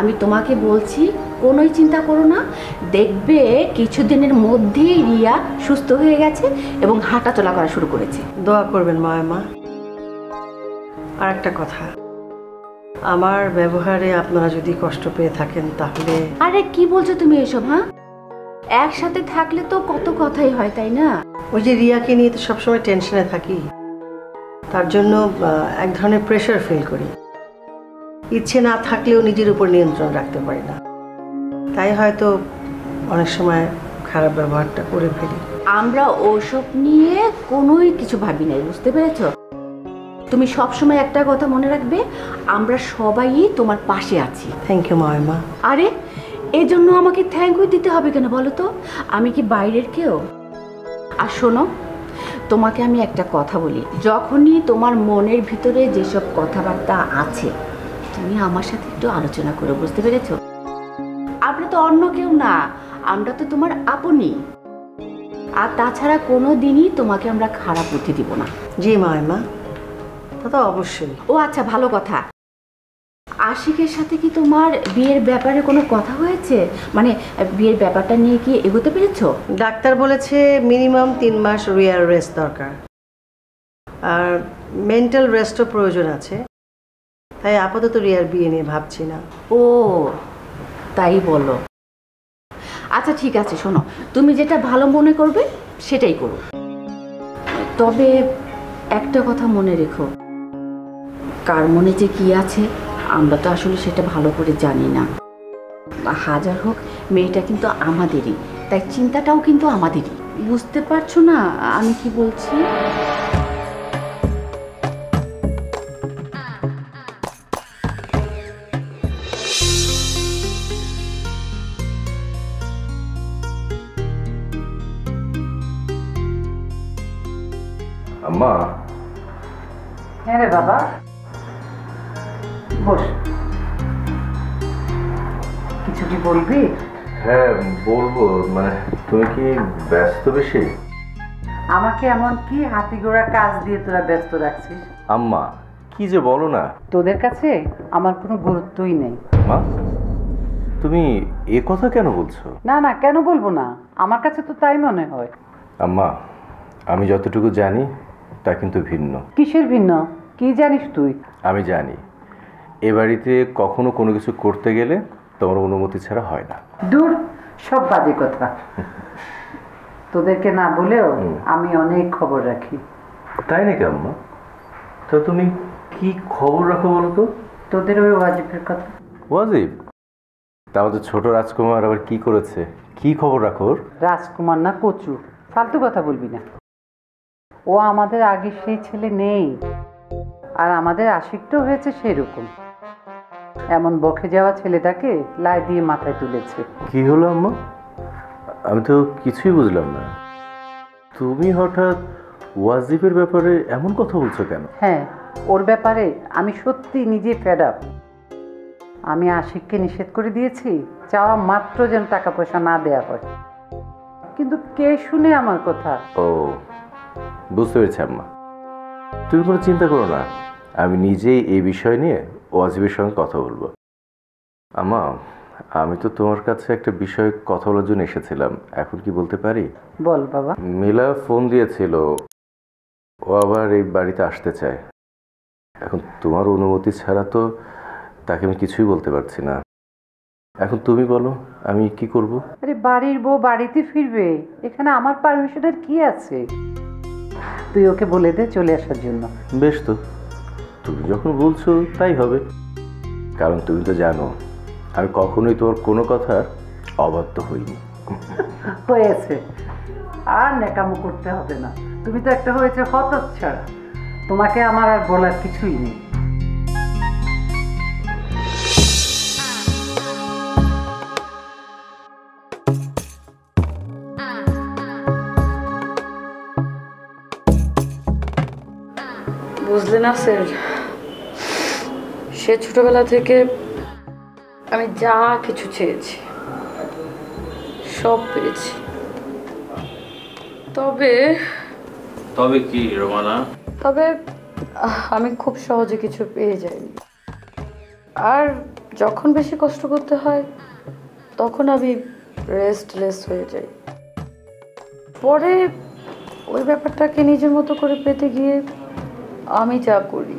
আমি তোমাকে বলছি কোনোই চিন্তা করো না, দেখবে কিছুদিনের মধ্যেই রিয়া সুস্থ হয়ে গেছে এবং হাঁটা চলা করা শুরু করেছে। দোয়া করবেন মায়ামা। আর একটা কথা, আমার ব্যবহারে আপনারা যদি কষ্ট পেয়ে থাকেন তাহলে। আরে কি বলছো তুমি এসব? হ্যাঁ, একসাথে থাকলে তো কত কথাই হয়, তাই না? ওই যে রিয়াকে নিয়ে তো সবসময় টেনশনে থাকি, তার জন্য এক ধরনের প্রেশার ফিল করি। ইচ্ছে না থাকলেও নিজের উপর নিয়ন্ত্রণ রাখতে পারি না, তাই হয়তো অনেক সময় খারাপ ব্যবহারটা করে ফেলি। আমরা ওসব নিয়ে কোনোই কিছু ভাবি নাই, বুঝতে পেরেছো? তুমি সবসময় একটা কথা মনে রাখবে, আমরা সবাই তোমার পাশে আছি। থ্যাংক ইউ মায়ামা। আরে এই জন্য আমাকে থ্যাংক ইউ দিতে হবে কেন বলো তো? আমি কি বাইরের কেউ? আর শোনো, তোমাকে আমি একটা কথা বলি, যখনই তোমার মনের ভিতরে যেসব কথাবার্তা আছে তুমি আমার সাথে একটু আলোচনা করো, বুঝতে পেরেছো? আমরা তো অন্য কেউ না, আমরা তো তোমার আপনই। আর তাছাড়া কোনো দিনই তোমাকে আমরা খারাপ বুদ্ধি দিব না। জি মায়ামা, তা তো অবশ্যই। ও আচ্ছা, ভালো কথা। আশিকের সাথে কি তোমার বিয়ের ব্যাপারে কোনো কথা হয়েছে? মানে বিয়ের ব্যাপারটা নিয়ে কি এগোতে পেরেছো? ডাক্তার বলেছে মিনিমাম 3 মাস রিয়ার রেস্ট দরকার, আর মেন্টাল রেস্টও প্রয়োজন আছে। তাই আপাতত রিয়ার বিয়ে নিয়ে ভাবছি না। ও তাই বলো? আচ্ছা ঠিক আছে, শোনো, তুমি যেটা ভালো মনে করবে সেটাই করো। তবে একটা কথা মনে রেখো, কার মনে যে কি আছে আমরা তো আসলে সেটা ভালো করে জানি না। হাজার হোক মেয়েটা কিন্তু আমাদেরই, তাই চিন্তাটাও কিন্তু আমাদেরই। বুঝতে পারছো না আমি কি বলছি? আম্মা। হ্যাঁ রে বাবা, বস। কিছু কি বলবি? হ্যাঁ বলবো, মানে তুমি কি ব্যস্ত বেশি? আমাকে এমন কি হাতি ঘোড়া কাজ দিয়ে তোরা ব্যস্ত রাখছিস? আম্মা কি যে বলো না। তোদের কাছে আমার কোনো গুরুত্বই নেই। মা তুমি এ কথা কেন বলছো? না না, কেন বলবো না, আমার কাছে তো তাই মনে হয়। আম্মা আমি যতটুকু জানি তা কিন্তু ভিন্ন। কিসের ভিন্ন? কি জানিস তুই? আমি জানি এ বাড়িতে কখনো কোনো কিছু করতে গেলে তোমার অনুমতি ছাড়া হয় না। দূর, সব বাজে কথা। তোদেরকে না বলেও আমি অনেক খবর রাখি। তাই নাকি আম্মা? তো তুমি কি খবর রাখো বলো তো? তোদের ওই ওয়াজিবের কথা। ওয়াজিব? তা আমাদের ছোট রাজকুমার আবার কি করেছে? কি খবর রাখো? রাজকুমার না কচু, ফালতু কথা বলবি না। ও আমাদের আগে সেই ছেলে নেই, আর আমাদের আশিকটাও হয়েছে সেরকম। এমন বকে যাওয়া ছেলেটাকে লাই দিয়ে মাথায় তুলেছে। কি হলো আম্মা? আমি তো কিছুই বুঝলাম না। তুমি হঠাৎ ওয়াজিবের ব্যাপারে এমন কথা বলছো কেন? হ্যাঁ, ওর ব্যাপারে আমি সত্যি নিজে ফেড আপ। আমি আশিককে নিষেধ করে দিয়েছি চাওয়া মাত্র যেন টাকা পয়সা না দেয়া হয়, কিন্তু কে শুনে আমার কথা? ও বুঝতে পেরেছি আম্মা, তুমি কোনো চিন্তা করো না, আমি নিজেই এই বিষয় নিয়ে ওয়াজিবের সঙ্গে কথা বলবো। আম্মা আমি তো তোমার কাছে একটা বিষয়ে কথা বলার জন্য এসেছিলাম, এখন কি বলতে পারি? বল বাবা। মিলা ফোন দিয়েছিল, ও আবার এই বাড়িতে আসতে চায়। এখন তোমার অনুমতি ছাড়া তো তাকে আমি কিছুই বলতে পারছি না। এখন তুমি বলো আমি কি করব? আরে বাড়ির বউ বাড়িতে ফিরবে, এখানে আমার পারমিশনের কি আছে? তুই ওকে বলে দে চলে আসার জন্য। বেশ, তো তুমি যখন বলছো তাই হবে, কারণ তুমি তো জানো আমি কখনোই তোমার কোনো কথার অবাধ্য হইনি। হয়েছে, আর ন্যাকামো করতে হবে না। তুমি তো একটা হয়েছে হতচ্ছাড়া, তোমাকে আমার আর বলার কিছুই নেই। বুঝলে না স্যার, সে ছোটবেলা থেকে আমি যা কিছু চেয়েছি সব পেয়েছি। তবে তবে কি রোমানা? তবে আমি খুব সহজে কিছু পেয়ে যাইনি, আর যখন বেশি কষ্ট করতে হয় তখন আমি রেস্টলেস হয়ে যাই। পরে ওই ব্যাপারটাকে নিজের মতো করে পেতে গিয়ে আমি যা করি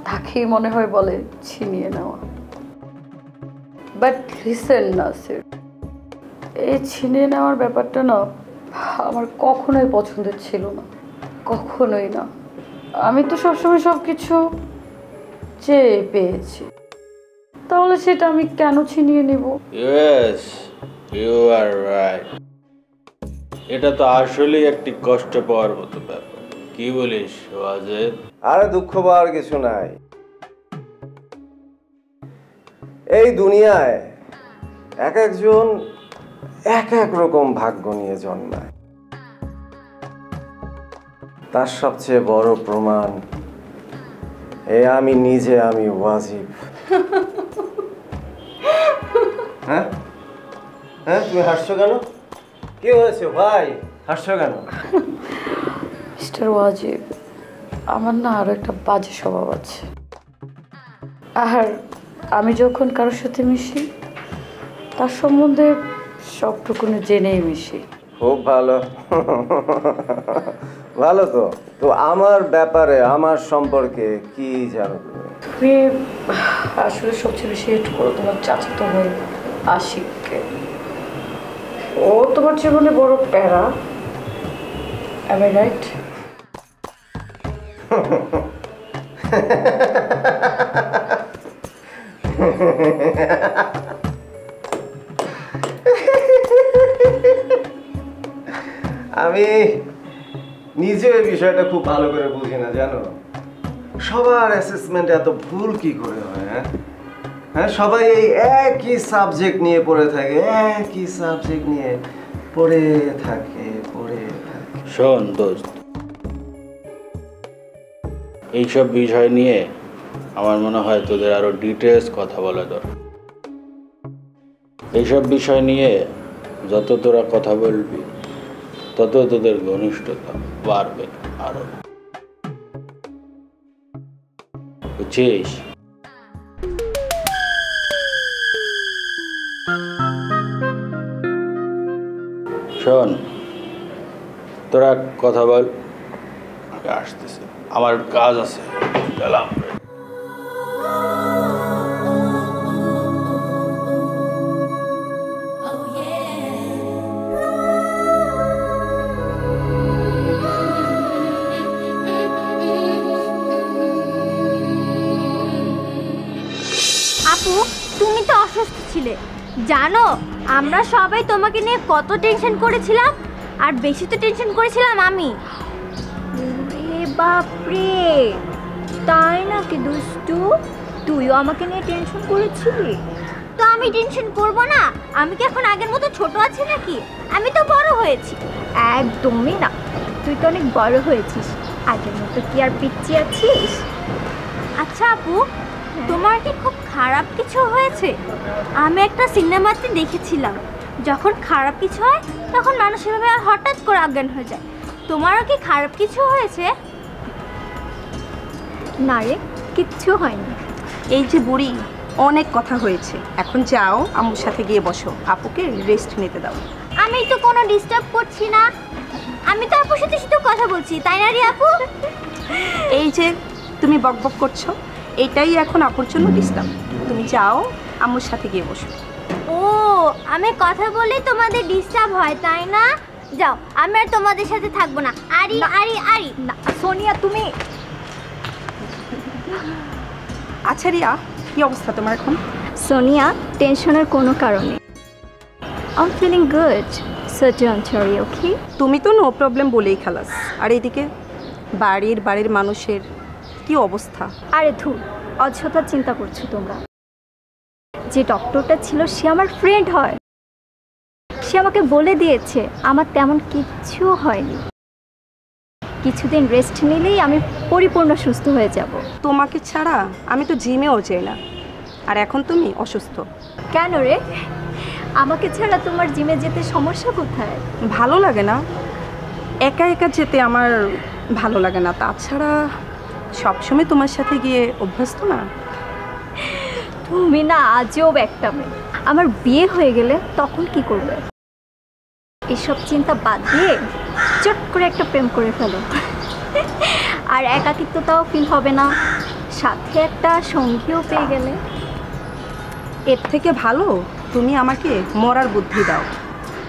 তাকেই মনে হয় বলে ছিনিয়ে নেওয়া। বাট লিসেন না স্যার, এই ছিনিয়ে নেওয়ার ব্যাপারটা না আমার কখনোই পছন্দের ছিল না, কখনোই না। আমি তো সবসময় সব কিছু চেয়ে পেয়েছি, তাহলে সেটা আমি কেন ছিনিয়ে নেব? Yes, you are right. এটা তো আসলেই একটি কষ্ট পাওয়ার মতো ব্যাপার। কি বলিস ওয়াজেদ? আরে দুঃখ পাওয়ার কিছু নাই। এই দুনিয়ায় এক একজন এক এক রকম ভাগ্য নিয়ে জন্মায়। তার সবচেয়ে বড় প্রমাণ আমি নিজে, আমি ওয়াজিব। হ্যাঁ হ্যাঁ, তুমি হাসছো কেন? কি হয়েছে ভাই, হাসছো কেন? মিস্টার ওয়াজিব, আমার না আরো একটা বাজে স্বভাব আছে, আর আমি যখন কারোর সাথে মিশি তার সম্বন্ধে সবটুকুনি জেনেই মিশি। খুব ভালো, ভালো তো। তো আমার ব্যাপারে, আমার সম্পর্কে কি জানো তুমি? তুমি আসলে সবচেয়ে বেশি হেট করো তোমার চাচাতো ভাই আশিককে। ও তোমার জীবনে বড় প্যারা, am I right? আমি নিজে এই বিষয়টা খুব ভালো করে বুঝি না, জানো। সবার অ্যাসেসমেন্ট এত ভুল কি করে হয়? হ্যাঁ, সবাই এই একই সাবজেক্ট নিয়ে পড়ে থাকে, একই সাবজেক্ট নিয়ে পড়ে থাকে। শোন দোস্ত, এইসব বিষয় নিয়ে আমার মনে হয় তোদের আরো ডিটেলস কথা বলা দরকার। এইসব বিষয় নিয়ে যত তোরা কথা বলবি তত তোদের ঘনিষ্ঠতা বাড়বে আরো, বুঝছিস? শোন, তোরা কথা বল, আমি আসতেছি, আমার কাজ আছে, গেলাম। আপু, তুমি তো অসুস্থ ছিলে, জানো আমরা সবাই তোমাকে নিয়ে কত টেনশন করেছিলাম, আর বেশি তো টেনশন করেছিলাম আমি। রে বাপরে, তাই নাকি দুষ্টু? তুইও আমাকে নিয়ে টেনশন করেছিলি? তো আমি টেনশন করব না? আমি কি এখন আগের মতো ছোট আছি নাকি? আমি তো বড় হয়েছি। একদমই না, তুই তো অনেক বড় হয়েছিস, আগের মতো কি আর পিচ্ছি আছিস? আচ্ছা আপু, তোমার কি খুব খারাপ কিছু হয়েছে? আমি একটা সিনেমাতে দেখেছিলাম, যখন খারাপ কিছু হয় তখন মানুষ এভাবে হঠাৎ করে অজ্ঞান হয়ে যায়। তোমারও কি খারাপ কিছু হয়েছে? না রে, কিচ্ছু হয়নি। এই যে বুড়ি, অনেক কথা হয়েছে, এখন যাও আম্মুর সাথে গিয়ে বসো, আপুকে রেস্ট নিতে দাও। আমি তো কোনো ডিস্টার্ব করছি না, আমি তো আপুর সাথে শুধু কথা বলছি, তাই না রে আপু? এই যে তুমি বকবক করছো, এটাই এখন আপুর জন্য ডিস্টার্ব। তুমি যাও আম্মুর সাথে গিয়ে বসো। ও, আমি কথা বললে তোমাদের ডিস্টার্ব হয়, তাই না? যাও, আমি আর তোমাদের সাথে থাকবো না। আরি আরি আরি না, সোনিয়া তুমি। আচ্ছা রিয়া, কি অবস্থা তোমার এখন? সোনিয়া, টেনশনের কোনো কারণে। I am feeling good, so don't worry, okay? তুমি তো নো প্রবলেম বলেই খালাস, আর এইদিকে বাড়ির মানুষের কি অবস্থা? আরে ধুর, অযথা চিন্তা করছো তোমরা। যে ডক্টরটা ছিল সে আমার ফ্রেন্ড হয়, সে আমাকে বলে দিয়েছে আমার তেমন কিচ্ছু হয়নি, কিছুদিন রেস্ট নিলেই আমি পরিপূর্ণ সুস্থ হয়ে যাব। তোমাকে ছাড়া আমি তো জিমেও যাই না, আর এখন তুমি অসুস্থ। কেন রে, আমাকে ছাড়া তোমার জিমে যেতে সমস্যা কোথায়? ভালো লাগে না, একা একা যেতে আমার ভালো লাগে না। তাছাড়া সবসময় তোমার সাথে গিয়ে অভ্যস্ত না। তুমি না আজব একটা মেয়ে। আমার বিয়ে হয়ে গেলে তখন কি করবে? এসব চিন্তা বাদ দিয়ে চট করে একটা প্রেম করে ফেলো, আর একাকিত্বটাও ফিল হবে না, সাথে একটা সঙ্গীও পেয়ে গেলে। এর থেকে ভালো তুমি আমাকে মরার বুদ্ধি দাও,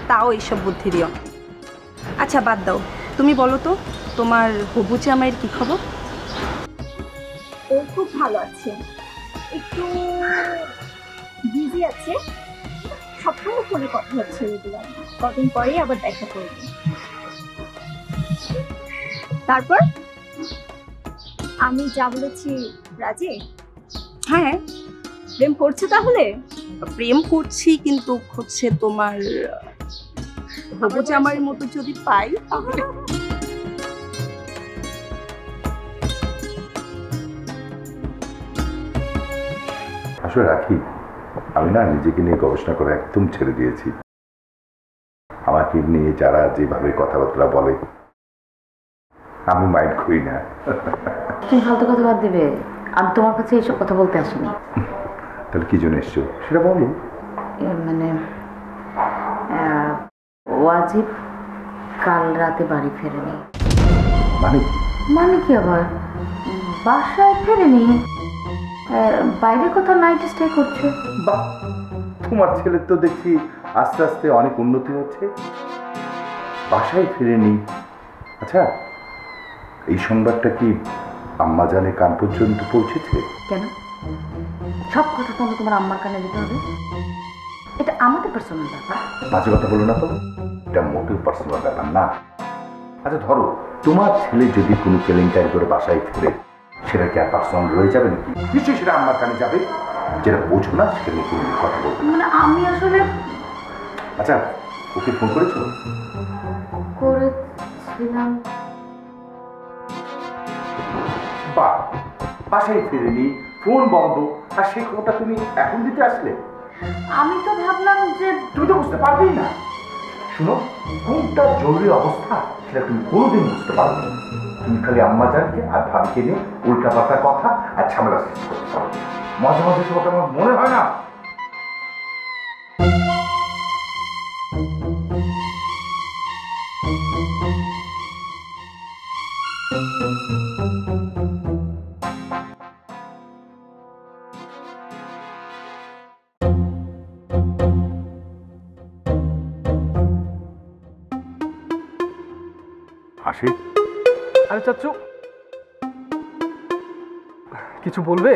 তাও এইসব বুদ্ধি দিও। আচ্ছা বাদ দাও, তুমি বলো তো তোমার হবু জামাইয়ের কি খবর? ও খুব ভালো আছে, একটু বিজি আছে, সবসময় ফোনে কথা হচ্ছে রেগুলার, কদিন পরেই আবার দেখা করবে। তারপর আমি যা বলেছি রাজি? হ্যাঁ। প্রেম করছো তাহলে? প্রেম করছি, কিন্তু হচ্ছে তোমার হবু জামাইয়ের মতো যদি পাই তাহলে। আসলে রাখি, আমি না নিজেকে নিয়ে গবেষণা করে একদম ছেড়ে দিয়েছি। আমাকে নিয়ে যারা যেভাবে কথাবার্তা বলে আমি মাইন্ড করি না। তুমি ফালতু কথা বাদ দেবে, আমি তোমার কাছে এইসব কথা বলতে আসিনি। তাহলে কি জন্য এসছো সেটা বলো। মানে ওয়াজিব কাল রাতে বাড়ি ফেরেনি। মানে কি আবার বাসায় ফেরেনি, বাইরে কোথাও নাইট স্টে করছে। বাহ, তোমার ছেলের তো দেখছি আস্তে আস্তে অনেক উন্নতি হচ্ছে, বাসায় ফিরেনি। আচ্ছা, এই সংবাদটা কি আম্মা জানে কান পর্যন্ত পৌঁছেছে? কেন সব কথা তো তোমার আম্মার কানে দিতে হবে? এটা আমাদের পার্সোনাল ব্যাপার। বাজে কথা বলো না তো, এটা মোটেও পার্সোনাল ব্যাপার না। আচ্ছা ধরো, তোমার ছেলে যদি কোনো কেলেঙ্কারি করে বাসায় ফিরে, সেটা কি আর পার্সোনাল রয়ে যাবে নাকি? নিশ্চয়ই সেটা আম্মার কানে যাবে, যেটা বোঝো না সেটা নিয়ে তুমি কথা বলবে। মানে আমি আসলে। আচ্ছা, ওকে ফোন করেছো? করেছিলাম। বা বাসায় ফিরেনি, ফোন বন্ধ, আর সেই খবরটা তুমি এখন দিতে আসলে? আমি তো ভাবলাম যে তুমি তো বুঝতে পারবেই না। শুনো, কোনটা জরুরি অবস্থা সেটা তুমি কোনোদিন বুঝতে পারবে না। তুমি খালি আম্মা জানকে আর ভাবিকে নিয়ে উল্টা পাল্টা কথা আর ঝামেলা সৃষ্টি করতে পারো। মাঝে মাঝে তোমাকে আমার মনে হয় না আশিক? আরে চাচ্চু, কিছু বলবে?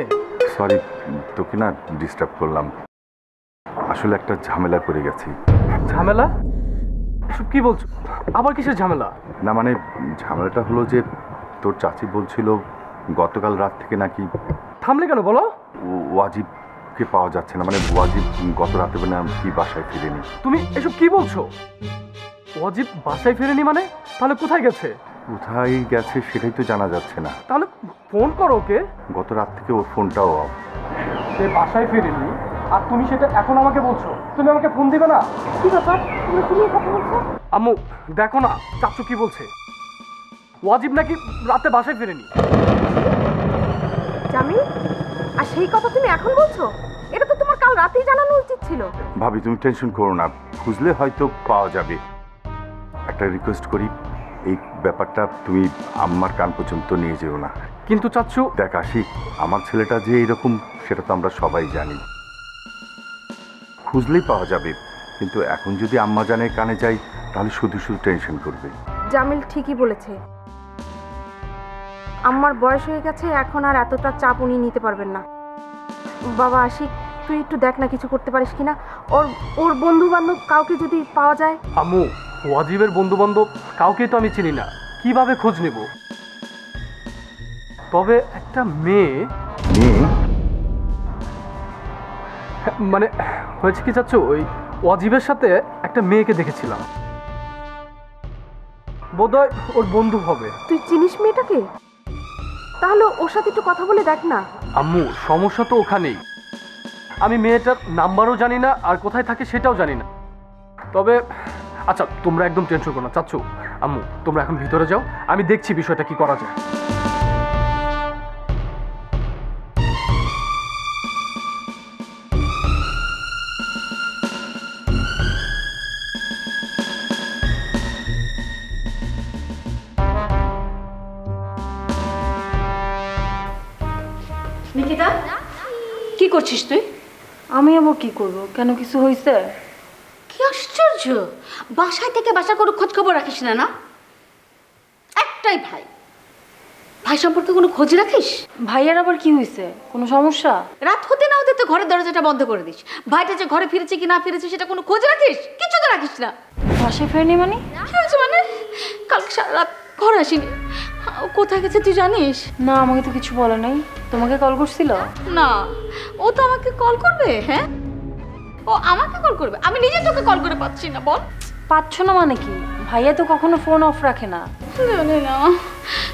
সরি, তোকে না ডিস্টার্ব করলাম, আসলে একটা ঝামেলা করে গেছি। ঝামেলা? এসব কি বলছো? আবার কিসের ঝামেলা? না মানে ঝামেলাটা হলো যে তোর চাচি বলছিল গতকাল রাত থেকে নাকি। থামলে কেন বলো? ওয়াজিবকে পাওয়া যাচ্ছে না, মানে ওয়াজিব গত রাতে মানে কি বাসায় ফিরেনি। তুমি এসব কি বলছো? ওয়াজিব বাসায় ফিরেনি মানে? তাহলে কোথায় গেছে? কোথায় গেছে সেটাই তো জানা যাচ্ছে না। তাহলে ফোন করো ওকে। গত রাত থেকে ওর ফোনটাও অফ। সে বাসায় ফিরেনি আর তুমি সেটা এখন আমাকে বলছো? তুমি আমাকে ফোন দিবে না? কি ব্যাপার, তুমি কথা বলছো? আম্মু দেখো না চাচু কি বলছে, ওয়াজিব নাকি রাতে বাসায় ফিরেনি। জামিল, আর সেই কথা তুমি এখন বলছো? এটা তো তোমার কাল রাতেই জানানো উচিত ছিল। ভাবি তুমি টেনশন করো না, খুঁজলে হয়তো পাওয়া যাবে। একটা রিকোয়েস্ট করি, এই ব্যাপারটা তুমি আম্মার কান পর্যন্ত নিয়ে যেও না। কিন্তু চাচ্ছু দেখ আশিক, আমার ছেলেটা যে এরকম সেটা তো আমরা সবাই জানি, খুঁজলেই পাওয়া যাবে। কিন্তু এখন যদি আম্মা জানের কানে যাই তাহলে শুধু শুধু টেনশন করবে। জামিল ঠিকই বলেছে, আমার বয়স হয়ে গেছে, এখন আর এতটা চাপ উনি নিতে পারবেন না। বাবা আশিক, তুই একটু দেখ না কিছু করতে পারিস কিনা। ওর বন্ধু বান্ধব কাউকে যদি পাওয়া যায়। আম্মু, ওয়াজিবের বন্ধু বান্ধব কাউকে তো আমি চিনি না, কিভাবে খোঁজ নেব? তবে একটা মেয়ে, মানে হয়েছে কি চাচ্ছ, ওই ওয়াজিবের সাথে একটা মেয়েকে দেখেছিলাম, বোধহয় ওর বন্ধু হবে। তুই চিনিস মেয়েটাকে? তাহলে ওর সাথে একটু কথা বলে দেখ না। আম্মু, সমস্যা তো ওখানেই, আমি মেয়েটার নাম্বারও জানি না আর কোথায় থাকে সেটাও জানি না। তবে আচ্ছা, তোমরা একদম টেনশন করো না চাচ্ছু। আম্মু, তোমরা এখন ভিতরে যাও, আমি দেখছি বিষয়টা কি করা যায়। নিকিতা, কি করছিস তুই? আমি আবার কি করব? কেন, কিছু হয়েছে? কি আশ্চর্য, বাসায় থেকে বাসার কোনো খোঁজ খবর রাখিস না? না, একটাই ভাই, ভাই সম্পর্কে কোনো খোঁজ রাখিস? ভাইয়ার আবার কি হয়েছে? কোনো সমস্যা? রাত হতে না হতে তো ঘরের দরজাটা বন্ধ করে দিস। ভাইটা যে ঘরে ফিরেছে কি না ফিরেছে সেটা কোনো খোঁজ রাখিস? কিছু তো রাখিস না। বাসায় ফেরেনি মানে? কি হয়েছে মানে? কালকে সারা রাত ঘরে আসিনি। ও কোথায় গেছে তুই জানিস? না, আমাকে তো কিছু বলে নাই। তোমাকে কল করছিল? না, ও তো আমাকে কল করবে। হ্যাঁ, ও আমাকে কল করবে? আমি নিজে তোকে কল করে পাচ্ছি না। বল। পাচ্ছ না মানে কি? ভাইয়া তো কখনো ফোন অফ রাখে না। জানি না,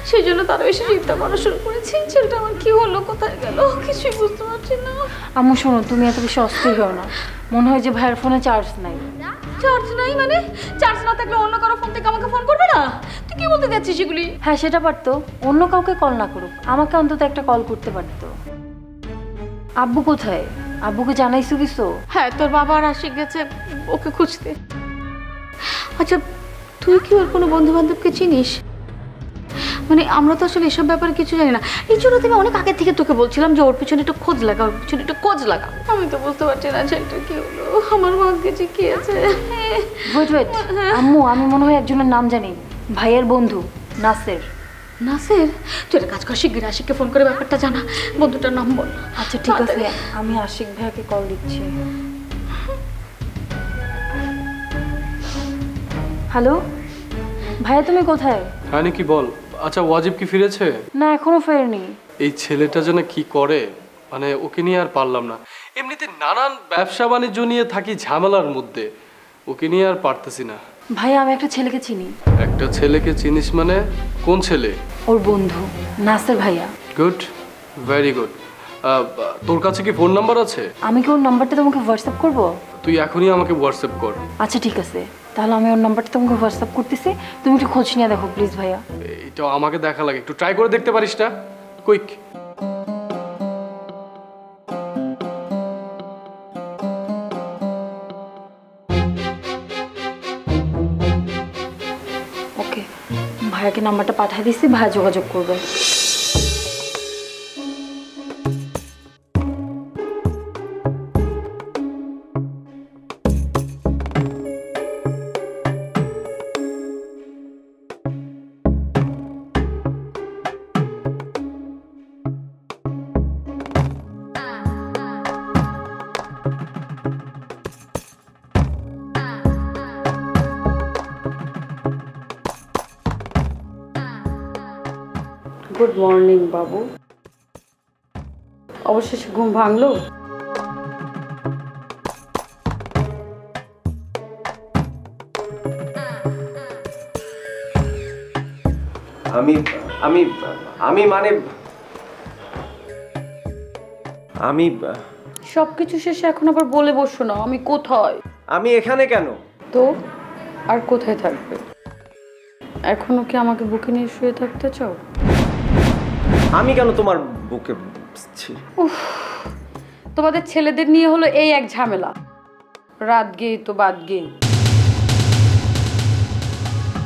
সেই জন্য তারা বেশি চিন্তা করা শুরু করেছে। ছেলেটা আমার কি হলো, কোথায় গেল, কিছুই বুঝতে পারছি না। আম্মু শোনো, তুমি এত বেশি অস্থির হও না। মনে হয় যে ভাইয়ের ফোনে চার্জ নাই। চার্জ নাই মানে? চার্জ না থাকলে অন্য কারো ফোন থেকে আমাকে ফোন করবে না? তুই কি বলতে যাচ্ছিস এগুলি? হ্যাঁ, সেটা পারতো। অন্য কাউকে কল না করুক, আমাকে অন্তত একটা কল করতে পারতো। আব্বু কোথায়? আব্বুকে জানাইছো কিছু? হ্যাঁ, তোর বাবা আর আশিক গেছে ওকে খুঁজতে। আচ্ছা, তুই কি ওর কোনো বন্ধু বান্ধবকে চিনিস? মানে আমরা তো আসলে এসব ব্যাপারে কিছু জানি না। এই জন্য আমি অনেক আগে থেকে তোকে বলছিলাম যে ওর পিছনে একটু খোঁজ লাগা, ওর পিছনে একটু খোঁজ লাগা। আমি তো বুঝতে পারছি না যে এটা কি হলো, আমার ভাগ্যে যে কি আছে। ওয়েট, আম্মু, আমি মনে হয় একজনের নাম জানি। ভাইয়ের বন্ধু নাসের। নাসের? তুই একটা কাজ কর, শিগগির আশিককে ফোন করে ব্যাপারটা জানা, বন্ধুটার নাম বল। আচ্ছা ঠিক আছে, আমি আশিক ভাইয়াকে কল দিচ্ছি। হ্যালো ভাইয়া, তুমি কোথায়? হ্যাঁ নাকি, বল। আচ্ছা, ওয়াজিব কি ফিরেছে? না, এখনো ফেরেনি। এই ছেলেটা যেন কি করে, মানে ওকে নিয়ে আর পারলাম না। এমনিতে নানান ব্যবসা বাণিজ্য নিয়ে থাকি ঝামেলার মধ্যে, ওকে নিয়ে আর পারতেছি না। ভাইয়া, আমি একটা ছেলেকে চিনি। একটা ছেলেকে চিনিস মানে? কোন ছেলে? ওর বন্ধু নাসের ভাইয়া। Good, very good. তোর কাছে কি ফোন নাম্বার আছে? আমি কি ওর নাম্বারটা তোমাকে হোয়াটসঅ্যাপ করব? তুই এখনই আমাকে হোয়াটসঅ্যাপ কর। আচ্ছা ঠিক আছে, তাহলে আমি ওর নাম্বারটা তোমাকে হোয়াটসঅ্যাপ করতেছি, তুমি একটু খোঁজ নিয়ে দেখো প্লিজ ভাইয়া। এটা আমাকে দেখা লাগে, একটু ট্রাই করে দেখতে পারিস না? কুইক। ওকে, ভাইয়াকে নাম্বারটা পাঠিয়ে দিচ্ছি, ভাইয়া যোগাযোগ করবে। গুড মর্নিং বাবু। অবশেষে ঘুম ভাঙলো? আমি আমি আমি মানে আমি সবকিছু শেষে এখন আবার বলে বসো না আমি কোথায়। আমি এখানে কেন? তো আর কোথায় থাকবে? এখনো কি আমাকে বুকে নিয়ে শুয়ে থাকতে চাও? আমি কেন তোমার বুকে? তোমাদের ছেলেদের নিয়ে হলো এই এক ঝামেলা, রাত গেয়ে তো বাদ গেয়ে,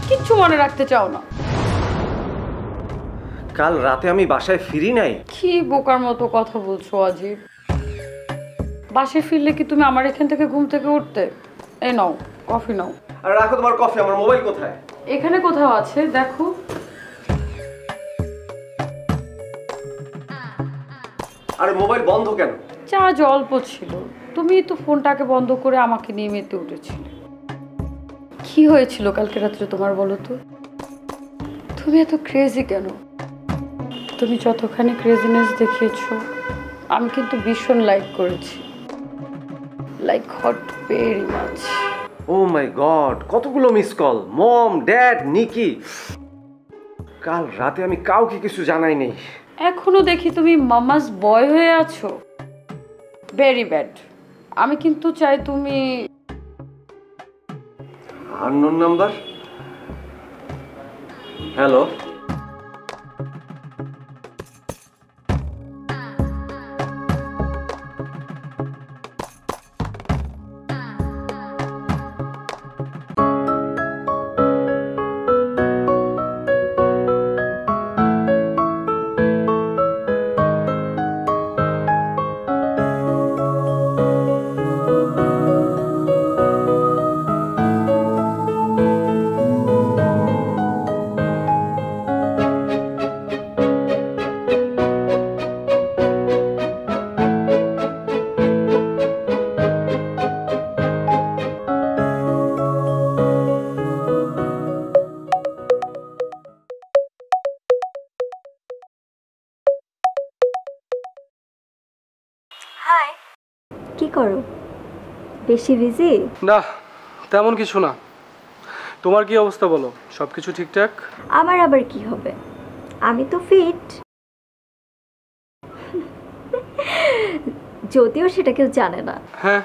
কিচ্ছু মনে রাখতে চাও না। কাল রাতে আমি বাসায় ফিরি নাই। কি বোকার মতো কথা বলছো অজিব। বাসায় ফিরলে কি তুমি আমার এখান থেকে ঘুম থেকে উঠতে? এই নাও কফি নাও। আর রাখো তোমার কফি, আমার মোবাইল কোথায়? এখানে কোথাও আছে, দেখো। আরে মোবাইল বন্ধ কেন? চার্জ অল্প ছিল, তুমি তো ফোনটাকে বন্ধ করে আমাকে নিয়ে মেতে উঠেছিলে। কি হয়েছিল কালকে রাত্রে তোমার বলো তো? তুমি এত ক্রেজি কেন? তুমি যতখানি ক্রেজিনেস দেখিয়েছো আমি কিন্তু ভীষণ লাইক করেছি, লাইক হট ভেরি মাচ। ও মাই গড, কতগুলো মিস কল! মম, ড্যাড, নিকি। কাল রাতে আমি কাউকে কিছু জানাই নেই। এখনো দেখি তুমি মামাস বয় হয়ে আছো। Very bad. আমি কিন্তু চাই তুমি আননোন নাম্বার। হ্যালো, হাই, কি করো? বেশি বিজি? না, তেমন কিছু না। তোমার কি অবস্থা বলো? সব কিছু ঠিকঠাক? আমার আবার কি হবে, আমি তো ফিট। যদিও সেটা কেউ জানে না। হ্যাঁ,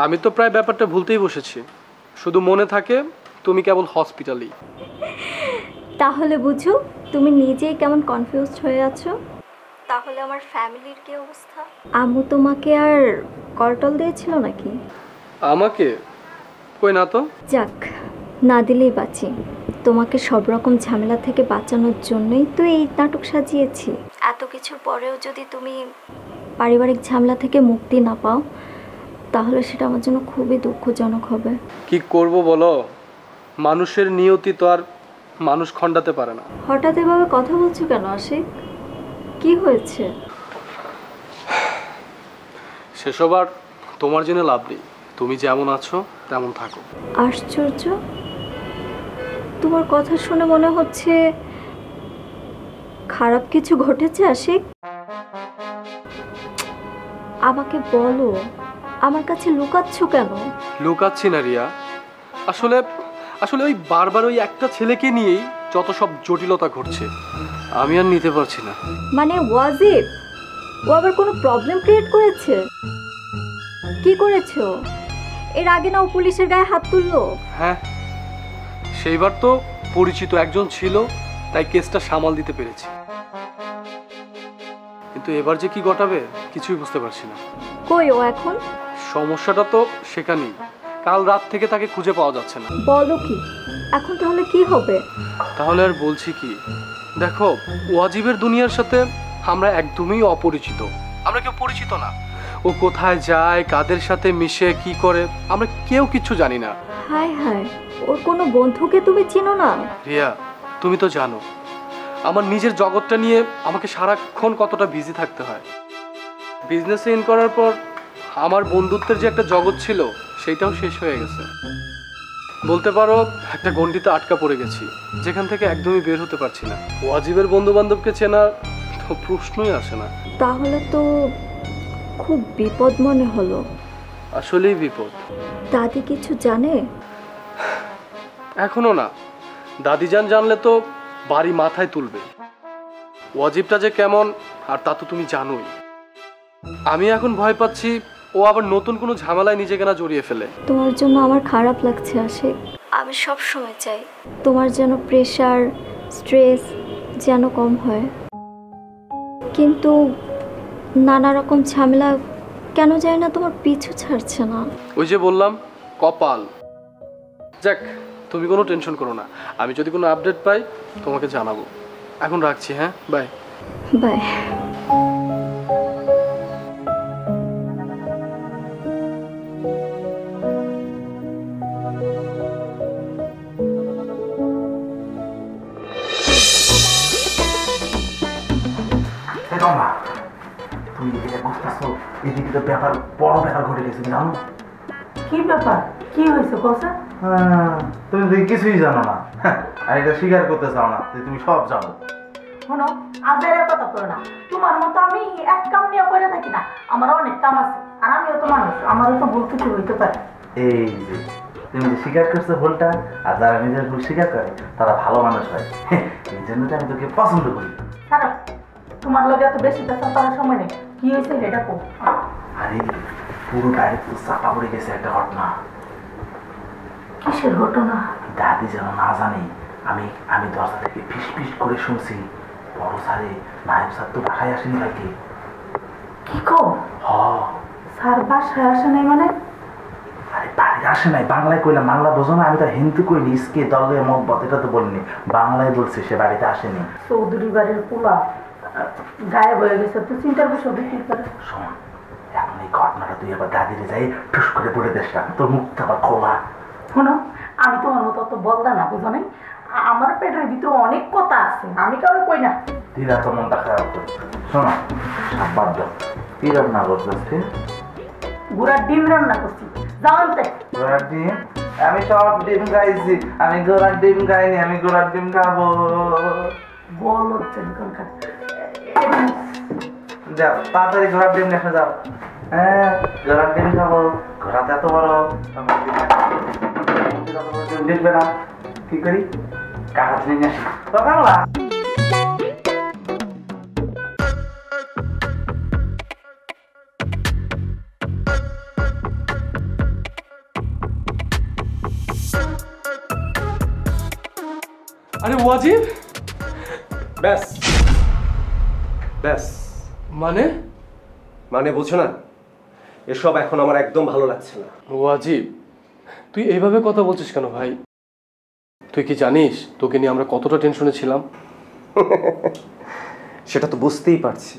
আমি তো প্রায় ব্যাপারটা ভুলতেই বসেছি। শুধু মনে থাকে তুমি কেবল হসপিটালেই। তাহলে বুঝো তুমি নিজেই কেমন কনফিউজড হয়ে আছো। তাহলে আমার ফ্যামিলির কি অবস্থা? আম্মু তোমাকে আর কলটল দিয়েছিল নাকি? আমাকে? কই না তো। যাক, না দিলেই বাঁচি। তোমাকে সব রকম ঝামেলা থেকে বাঁচানোর জন্যই তো এই নাটক সাজিয়েছি। এত কিছুর পরেও যদি তুমি পারিবারিক ঝামেলা থেকে মুক্তি না পাও তাহলে সেটা আমার জন্য খুবই দুঃখজনক হবে। কি করব বলো, মানুষের নিয়তি তো আর মানুষ খণ্ডাতে পারে না। হঠাৎ এভাবে কথা বলছো কেন আশিক? কি হয়েছে? সেসব আর তোমার জন্য লাভ নেই। তুমি যেমন আছো তেমন থাকো। আশ্চর্য, তোমার কথা শুনে মনে হচ্ছে খারাপ কিছু ঘটেছে আশিক। আমাকে বলো, আমার কাছে লুকাচ্ছ কেন? লুকাচ্ছি না রিয়া, আসলে আসলে ওই বারবার ওই একটা ছেলেকে নিয়েই যত সব জটিলতা ঘটছে, আমি আর নিতে পারছি না। মানে ওয়াজিব ও আবার কোনো প্রবলেম ক্রিয়েট করেছে? কি করেছো? এর আগে না ও পুলিশের গায়ে হাত তুললো? হ্যাঁ, সেইবার তো পরিচিত একজন ছিল তাই কেসটা সামাল দিতে পেরেছি, কিন্তু এবার যে কি ঘটাবে কিছুই বুঝতে পারছি না। কই ও এখন? সমস্যাটা তো সেখানেই, কাল রাত থেকে তাকে খুঁজে পাওয়া যাচ্ছে না। বলো কি, এখন তাহলে কি হবে? তাহলে আর বলছি কি, দেখো ওয়াজিবের দুনিয়ার সাথে আমরা একদমই অপরিচিত, আমরা কেউ পরিচিত না। ও কোথায় যায়, কাদের সাথে মিশে, কি করে, আমরা কেউ কিছু জানি না। হায় হায়, ওর কোনো বন্ধুকে তুমি চিনো না? রিয়া, তুমি তো জানো আমার নিজের জগৎটা নিয়ে আমাকে সারাক্ষণ কতটা বিজি থাকতে হয়। বিজনেসে ইন করার পর আমার বন্ধুত্বের যে একটা জগৎ ছিল সেইটাও শেষ হয়ে গেছে। বলতে পারো একটা গণ্ডিতে আটকা পড়ে গেছি, যেখান থেকে একদমই বের হতে পারছি না। ওয়াজিবের বন্ধু বান্ধবকে চেনা তো প্রশ্নই আসে না। তাহলে তো খুব বিপদ মনে হলো। আসলেই বিপদ। দাদি কিছু জানে? এখনো না, দাদিজান জানলে তো বাড়ি মাথায় তুলবে। ওয়াজিবটা যে কেমন আর তা তো তুমি জানোই। আমি এখন ভয় পাচ্ছি ও আবার নতুন কোনো ঝামেলায় নিজেকে না জড়িয়ে ফেলে। তোমার জন্য আমার খারাপ লাগছে আশিক। আমি সব সময় চাই তোমার যেন প্রেশার, স্ট্রেস যেন কম হয়, কিন্তু নানা রকম ঝামেলা কেন যায় না তোমার পিছু ছাড়ছে না। ওই যে বললাম, কপাল। যাক, তুমি কোনো টেনশন করো না, আমি যদি কোনো আপডেট পাই তোমাকে জানাবো। এখন রাখছি, হ্যাঁ, বাই বাই। এদিকে তো ব্যাপার, বড় ব্যাপার ঘটে গেছে, জানো? কি ব্যাপার? কি হয়েছে কথা? তুমি তো কিছুই জানো না, আর এটা স্বীকার করতে চাও না যে তুমি সব জানো। শোনো, আজের কথা করো না। তোমার মতো আমি এক কাম নিয়ে করে থাকি না, আমার অনেক কাম আছে, আর আমিও তো মানুষ, আমারও তো ভুল কিছু হইতে পারে। এই যে তুমি যে স্বীকার করছো ভুলটা, আর যারা নিজের ভুল স্বীকার করে তারা ভালো মানুষ হয়, এই জন্য তো আমি তোকে পছন্দ করি। ছাড়ো, তোমার লগে এত বেশি কথা করার সময় নেই। কি হয়েছে এটা কো। আরে পুরো গাড়ি তো চাপা পড়ে গেছে একটা ঘটনা। কিসের ঘটনা? দাদি যেন না জানে, আমি দরজা থেকে ফিস ফিস করে শুনছি বড় স্যারে নায়েব স্যার তো বাসায় আসেনি কালকে। কি কো? হ, স্যার বাসায় আসে নাই মানে? আরে বাড়িতে আসে নাই, বাংলায় কইলাম, বাংলা বোঝো না? আমি তো হিন্দু কইনি, ইসকে দলে মহব্বত এটা তো বলিনি, বাংলায় বলছে সে বাড়িতে আসেনি। চৌধুরী বাড়ির পোলা গায়েব হয়ে গেছে, তুই চিন্তার বিষয় কি করে? শোন, এখন এই ঘটনাটা তুই আবার দাদিরে যাই ঠুস করে বলে দিস না, তোর মুখটা আবার খোলা। শোনো, আমি তোমার মতো অত বলদা না, বুঝো নাই? আমার পেটের ভিতরে অনেক কথা আছে, আমি কারো কই না। দিদা তো মনটা খারাপ করে। শোনো, বাদ দাও, কি রান্না করতেছে? ঘোড়ার ডিম রান্না করছি, যাও আনতে। ঘোড়ার ডিম? আমি সব ডিম খাইছি, আমি ঘোড়ার ডিম খাইনি, আমি ঘোড়ার ডিম খাবো। বল হচ্ছে এখনকার। যাও তাড়াতাড়ি ঘোড়ার ডিম দেখে যাও। হ্যাঁ, ঘোড়ার ডিম খাবো। ঘোড়াতে এত বড়, ডিম দেখবে না? কি করি, কাটা নিয়ে আসি তো বাংলা। আরে ওয়াজিব, ব্যাস ব্যাস। মানে? মানে বুঝছো না, এসব এখন আমার একদম ভালো লাগছে না। ওয়াজিব, তুই এইভাবে কথা বলছিস কেন ভাই? তুই কি জানিস তোকে নিয়ে আমরা কতটা টেনশনে ছিলাম? সেটা তো বুঝতেই পারছি,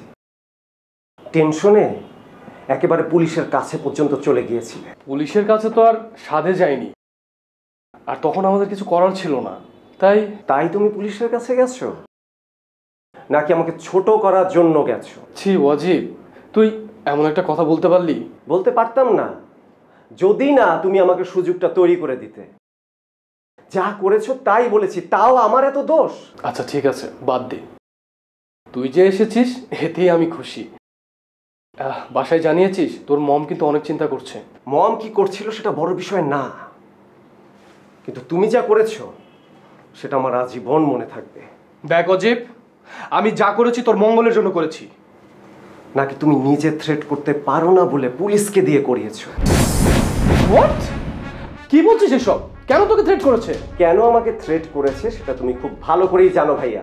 টেনশনে একেবারে পুলিশের কাছে পর্যন্ত চলে গিয়েছি। পুলিশের কাছে তো আর সাধে যায়নি, আর তখন আমাদের কিছু করার ছিল না, তাই তাই তুমি পুলিশের কাছে গেছো, নাকি আমাকে ছোট করার জন্য গেছো? ছি ওয়াজিব, তুই এমন একটা কথা বলতে পারলি? বলতে পারতাম না যদি না তুমি আমাকে সুযোগটা তৈরি করে দিতে। যা করেছো তাই বলেছি, তাও আমার এত দোষ? আচ্ছা ঠিক আছে, বাদ দে, তুই যে এসেছিস এতেই আমি খুশি। বাসায় জানিয়েছিস? তোর মম কিন্তু অনেক চিন্তা করছে। মম কি করছিল সেটা বড় বিষয় না, কিন্তু তুমি যা করেছো সেটা আমার আজীবন মনে থাকবে। দেখ অজিব, আমি যা করেছি তোর মঙ্গলের জন্য করেছি। নাকি তুমি নিজে থ্রেট করতে পারো না বলে পুলিশকে দিয়ে করিয়েছো? হোয়াট? কি বলছিস এসব? কেন তোকে থ্রেট করেছে? কেন আমাকে থ্রেট করেছে সেটা তুমি খুব ভালো করেই জানো ভাইয়া।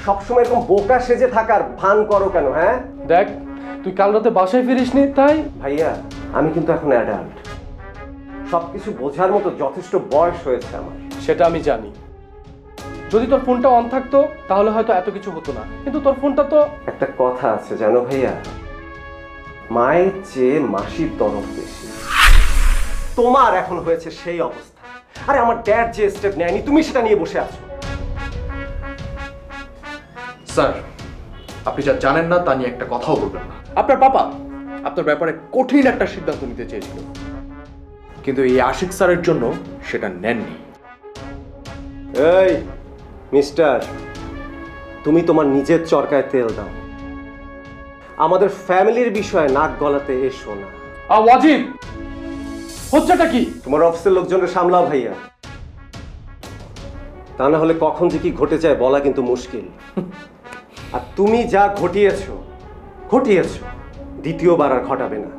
সবসময় এরকম বোকা সেজে থাকার ভান করো কেন? হ্যাঁ দেখ, তুই কাল রাতে বাসায় ফিরিসনি তাই। ভাইয়া আমি কিন্তু এখন অ্যাডাল্ট, সবকিছু বোঝার মতো যথেষ্ট বয়স হয়েছে আমার। সেটা আমি জানি, যদি তোর ফোনটা অন থাকতো তাহলে হয়তো এত কিছু হতো না, কিন্তু তোর ফোনটা তো। একটা কথা আছে জানো ভাইয়া, মায়ের চেয়ে মাসির দরদ বেশি। তোমার এখন হয়েছে সেই অবস্থা। আরে আমার ড্যাড যে স্টেপ নেয়নি তুমি সেটা নিয়ে বসে আছো। স্যার, আপনি যা জানেন না তা নিয়ে একটা কথাও বলবেন না। আপনার পাপা আপনার ব্যাপারে কঠিন একটা সিদ্ধান্ত নিতে চেয়েছিল, কিন্তু এই আশিক স্যারের জন্য সেটা নেননি। এই মিস্টার, তুমি তোমার নিজের চরকায় তেল দাও, আমাদের ফ্যামিলির বিষয়ে নাক গলাতে এসো না। ওয়াজিব, হচ্ছেটা কি? তোমার অফিসের লোকজনকে সামলাও ভাইয়া, তা না হলে কখন যে কি ঘটে যায় বলা কিন্তু মুশকিল। আর তুমি যা ঘটিয়েছো দ্বিতীয়বার আর ঘটাবে না,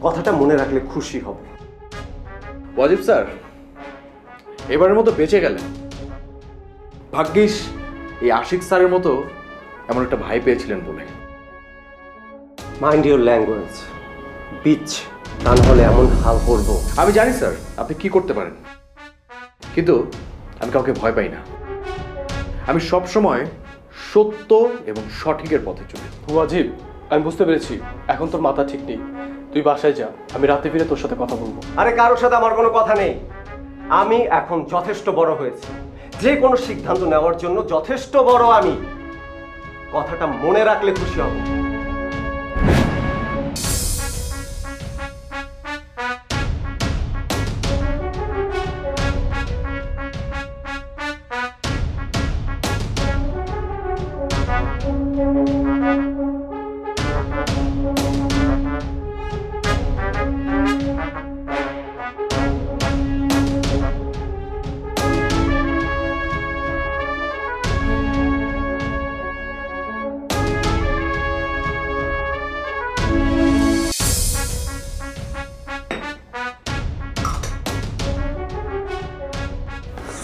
কথাটা মনে রাখলে খুশি হবে। ওয়াজিব স্যার, এবারের মতো বেঁচে গেলেন। ভাগ্যিস এই আশিক স্যারের মতো এমন একটা ভাই পেয়েছিলেন বলে। মাইন্ড ইউর ল্যাঙ্গুয়েজ বিচ, তা না হলে এমন হাল করবো। আমি জানি স্যার আপনি কি করতে পারেন, কিন্তু আমি কাউকে ভয় পাই না। আমি সব সময় সত্য এবং সঠিকের পথে চলি। ওয়াজিব, আমি বুঝতে পেরেছি এখন তোর মাথা ঠিক নেই, তুই বাসায় যা, আমি রাতে ফিরে তোর সাথে কথা বলবো। আরে কারোর সাথে আমার কোনো কথা নেই, আমি এখন যথেষ্ট বড় হয়েছি, যে কোনো সিদ্ধান্ত নেওয়ার জন্য যথেষ্ট বড় আমি। কথাটা মনে রাখলে খুশি হব।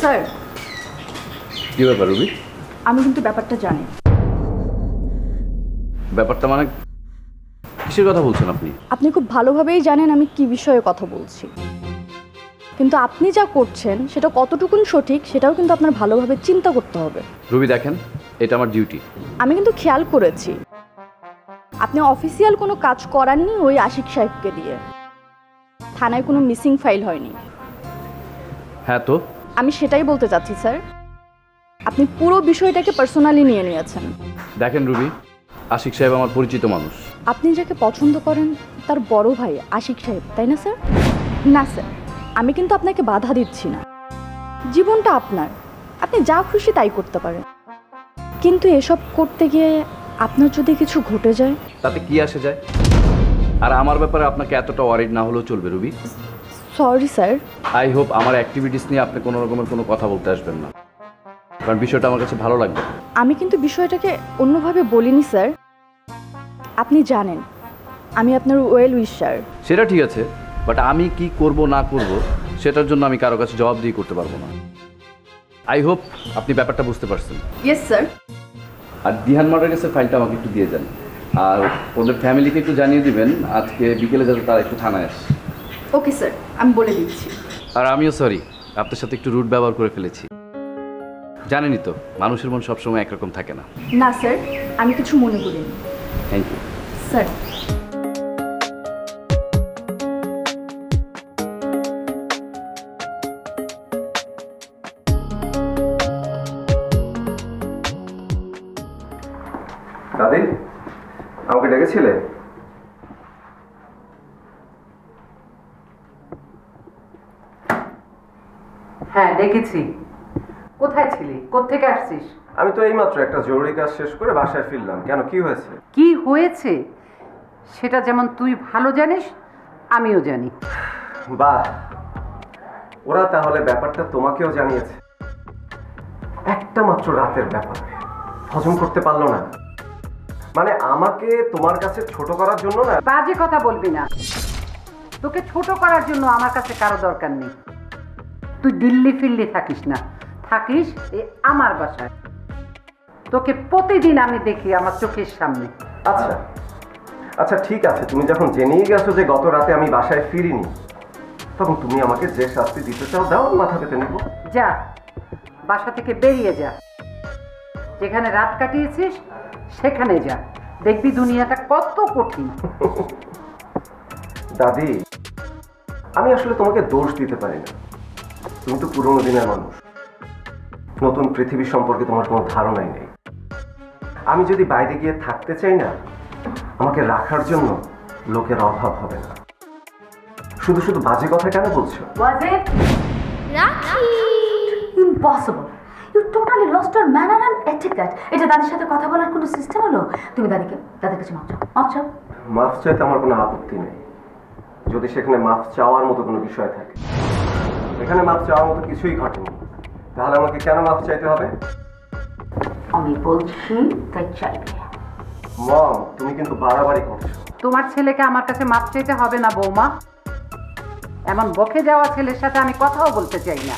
স্যার, কি ব্যাপার রুবি? আমি কিন্তু ব্যাপারটা জানি। ব্যাপারটা মানে কিসের কথা বলছেন আপনি? আপনি খুব ভালোভাবেই জানেন আমি কি বিষয়ে কথা বলছি, কিন্তু আপনি যা করছেন সেটা কতটুকুন সঠিক সেটাও কিন্তু আপনার ভালোভাবে চিন্তা করতে হবে। রুবি দেখেন, এটা আমার ডিউটি। আমি কিন্তু খেয়াল করেছি আপনি অফিসিয়াল কোনো কাজ করাননি ওই আশিক সাহেবকে দিয়ে। থানায় কোনো মিসিং ফাইল হয়নি। হ্যাঁ তো আমি সেটাই বলতে চাচ্ছি স্যার, আপনি পুরো বিষয়টাকে পার্সোনালি নিয়ে নিয়েছেন। দেখেন রুবি, আশিক সাহেব আমার পরিচিত মানুষ। আপনি যাকে পছন্দ করেন তার বড় ভাই আশিক সাহেব, তাই না স্যার? না স্যার, আমি কিন্তু আপনাকে বাধা দিচ্ছি না। জীবনটা আপনার, আপনি যা খুশি তাই করতে পারেন, কিন্তু এসব করতে গিয়ে আপনার যদি কিছু ঘটে যায় তাতে কি আসে যায়? আর আমার ব্যাপারে আপনাকে এতটা ওয়ারিড না হলেও চলবে Ruby. Sorry sir. I hope আমার অ্যাক্টিভিটিস নিয়ে আপনি কোনো রকমের কোনো কথা বলতে আসবেন না, কারণ বিষয়টা আমার কাছে ভালো লাগবে। আমি কিন্তু বিষয়টাকে অন্যভাবে বলিনি স্যার। আপনি জানেন আমি আপনার ওয়েল উইশার। সেটা ঠিক আছে, বাট আমি কি করব না করব সেটার জন্য আমি কারো কাছে জবাবদিহি করতে পারবো না। আই হোপ আপনি ব্যাপারটা বুঝতে পারছেন। Yes sir. আর দিহান মার্ডার কেসের ফাইলটা আমাকে একটু দিয়ে যান, আর ওদের ফ্যামিলিকে একটু জানিয়ে দিবেন আজকে বিকেলে যাতে তারা একটু থানায় আসে। ওকে স্যার, আমি বলে দিচ্ছি। আর আমিও সরি, আপনার সাথে একটু রুট ব্যবহার করে ফেলেছি। জানেনই তো মানুষের মন সবসময় একরকম থাকে না। না স্যার, আমি কিছু মনে করিনি। Thank you sir. দাদি, আমাকে ডেকেছিলে? হ্যাঁ ডেকেছি। কোথায় ছিলি? কোত্থেকে আসছিস? আমি তো এইমাত্র একটা জরুরি কাজ শেষ করে বাসায় ফিরলাম। কেন, কি হয়েছে? কি হয়েছে সেটা যেমন তুই ভালো জানিস আমিও জানি। বাহ, ওরা তাহলে ব্যাপারটা তোমাকেও জানিয়েছে? একটা মাত্র রাতের ব্যাপার হজম করতে পারলো না? মানে আমাকে তোমার কাছে ছোট করার জন্য না? বাজে কথা বলবি না। তোকে ছোট করার জন্য আমার কাছে কারো দরকার নেই। তুই দিল্লি ফিল্লি থাকিস না, থাকিস এই আমার বাসায়। তোকে প্রতিদিন আমি দেখি আমার চোখের সামনে। আচ্ছা আচ্ছা ঠিক আছে, তুমি যখন জেনেই গেছো যে গত রাতে আমি বাসায় ফিরিনি, তখন তুমি আমাকে যে শাস্তি দিতে চাও দাও, মাথা পেতে নেব। যা, বাসা থেকে বেরিয়ে যা। যেখানে রাত কাটিয়েছিস সেখানে যা, দেখবি দুনিয়াটা কত কঠিন। দাদি, আমি আসলে তোমাকে দোষ দিতে পারি না। তুমি তো পুরোনো দিনের মানুষ, নতুন পৃথিবী সম্পর্কে তোমার কোনো ধারণাই নেই। আমি যদি বাইরে গিয়ে থাকতে চাই না, আমাকে রাখার জন্য লোকের অভাব হবে না। শুধু শুধু বাজে কথা কেন বলছো? Impossible, you totally lost your manner and etiquette. এটা দাদির সাথে কথা বলার কোনো সিস্টেম হলো? তুমি দাদির কাছে মাফ চাও, মাফ চাও। মাফ চাইতে আমার কোনো আপত্তি নেই, যদি সেখানে মাফ চাওয়ার মতো কোনো বিষয় থাকে। এখানে মাফ চাওয়ার মতো কিছুই ঘটেনি, তাহলে আমাকে কেন মাফ চাইতে হবে? আমি বলছি তাই চাইবে। মম, তুমি কিন্তু বাড়াবাড়ি করছো। তোমার ছেলেকে আমার কাছে মাপ চাইতে হবে না বৌমা। এমন বকে যাওয়া ছেলের সাথে আমি কথাও বলতে চাই না।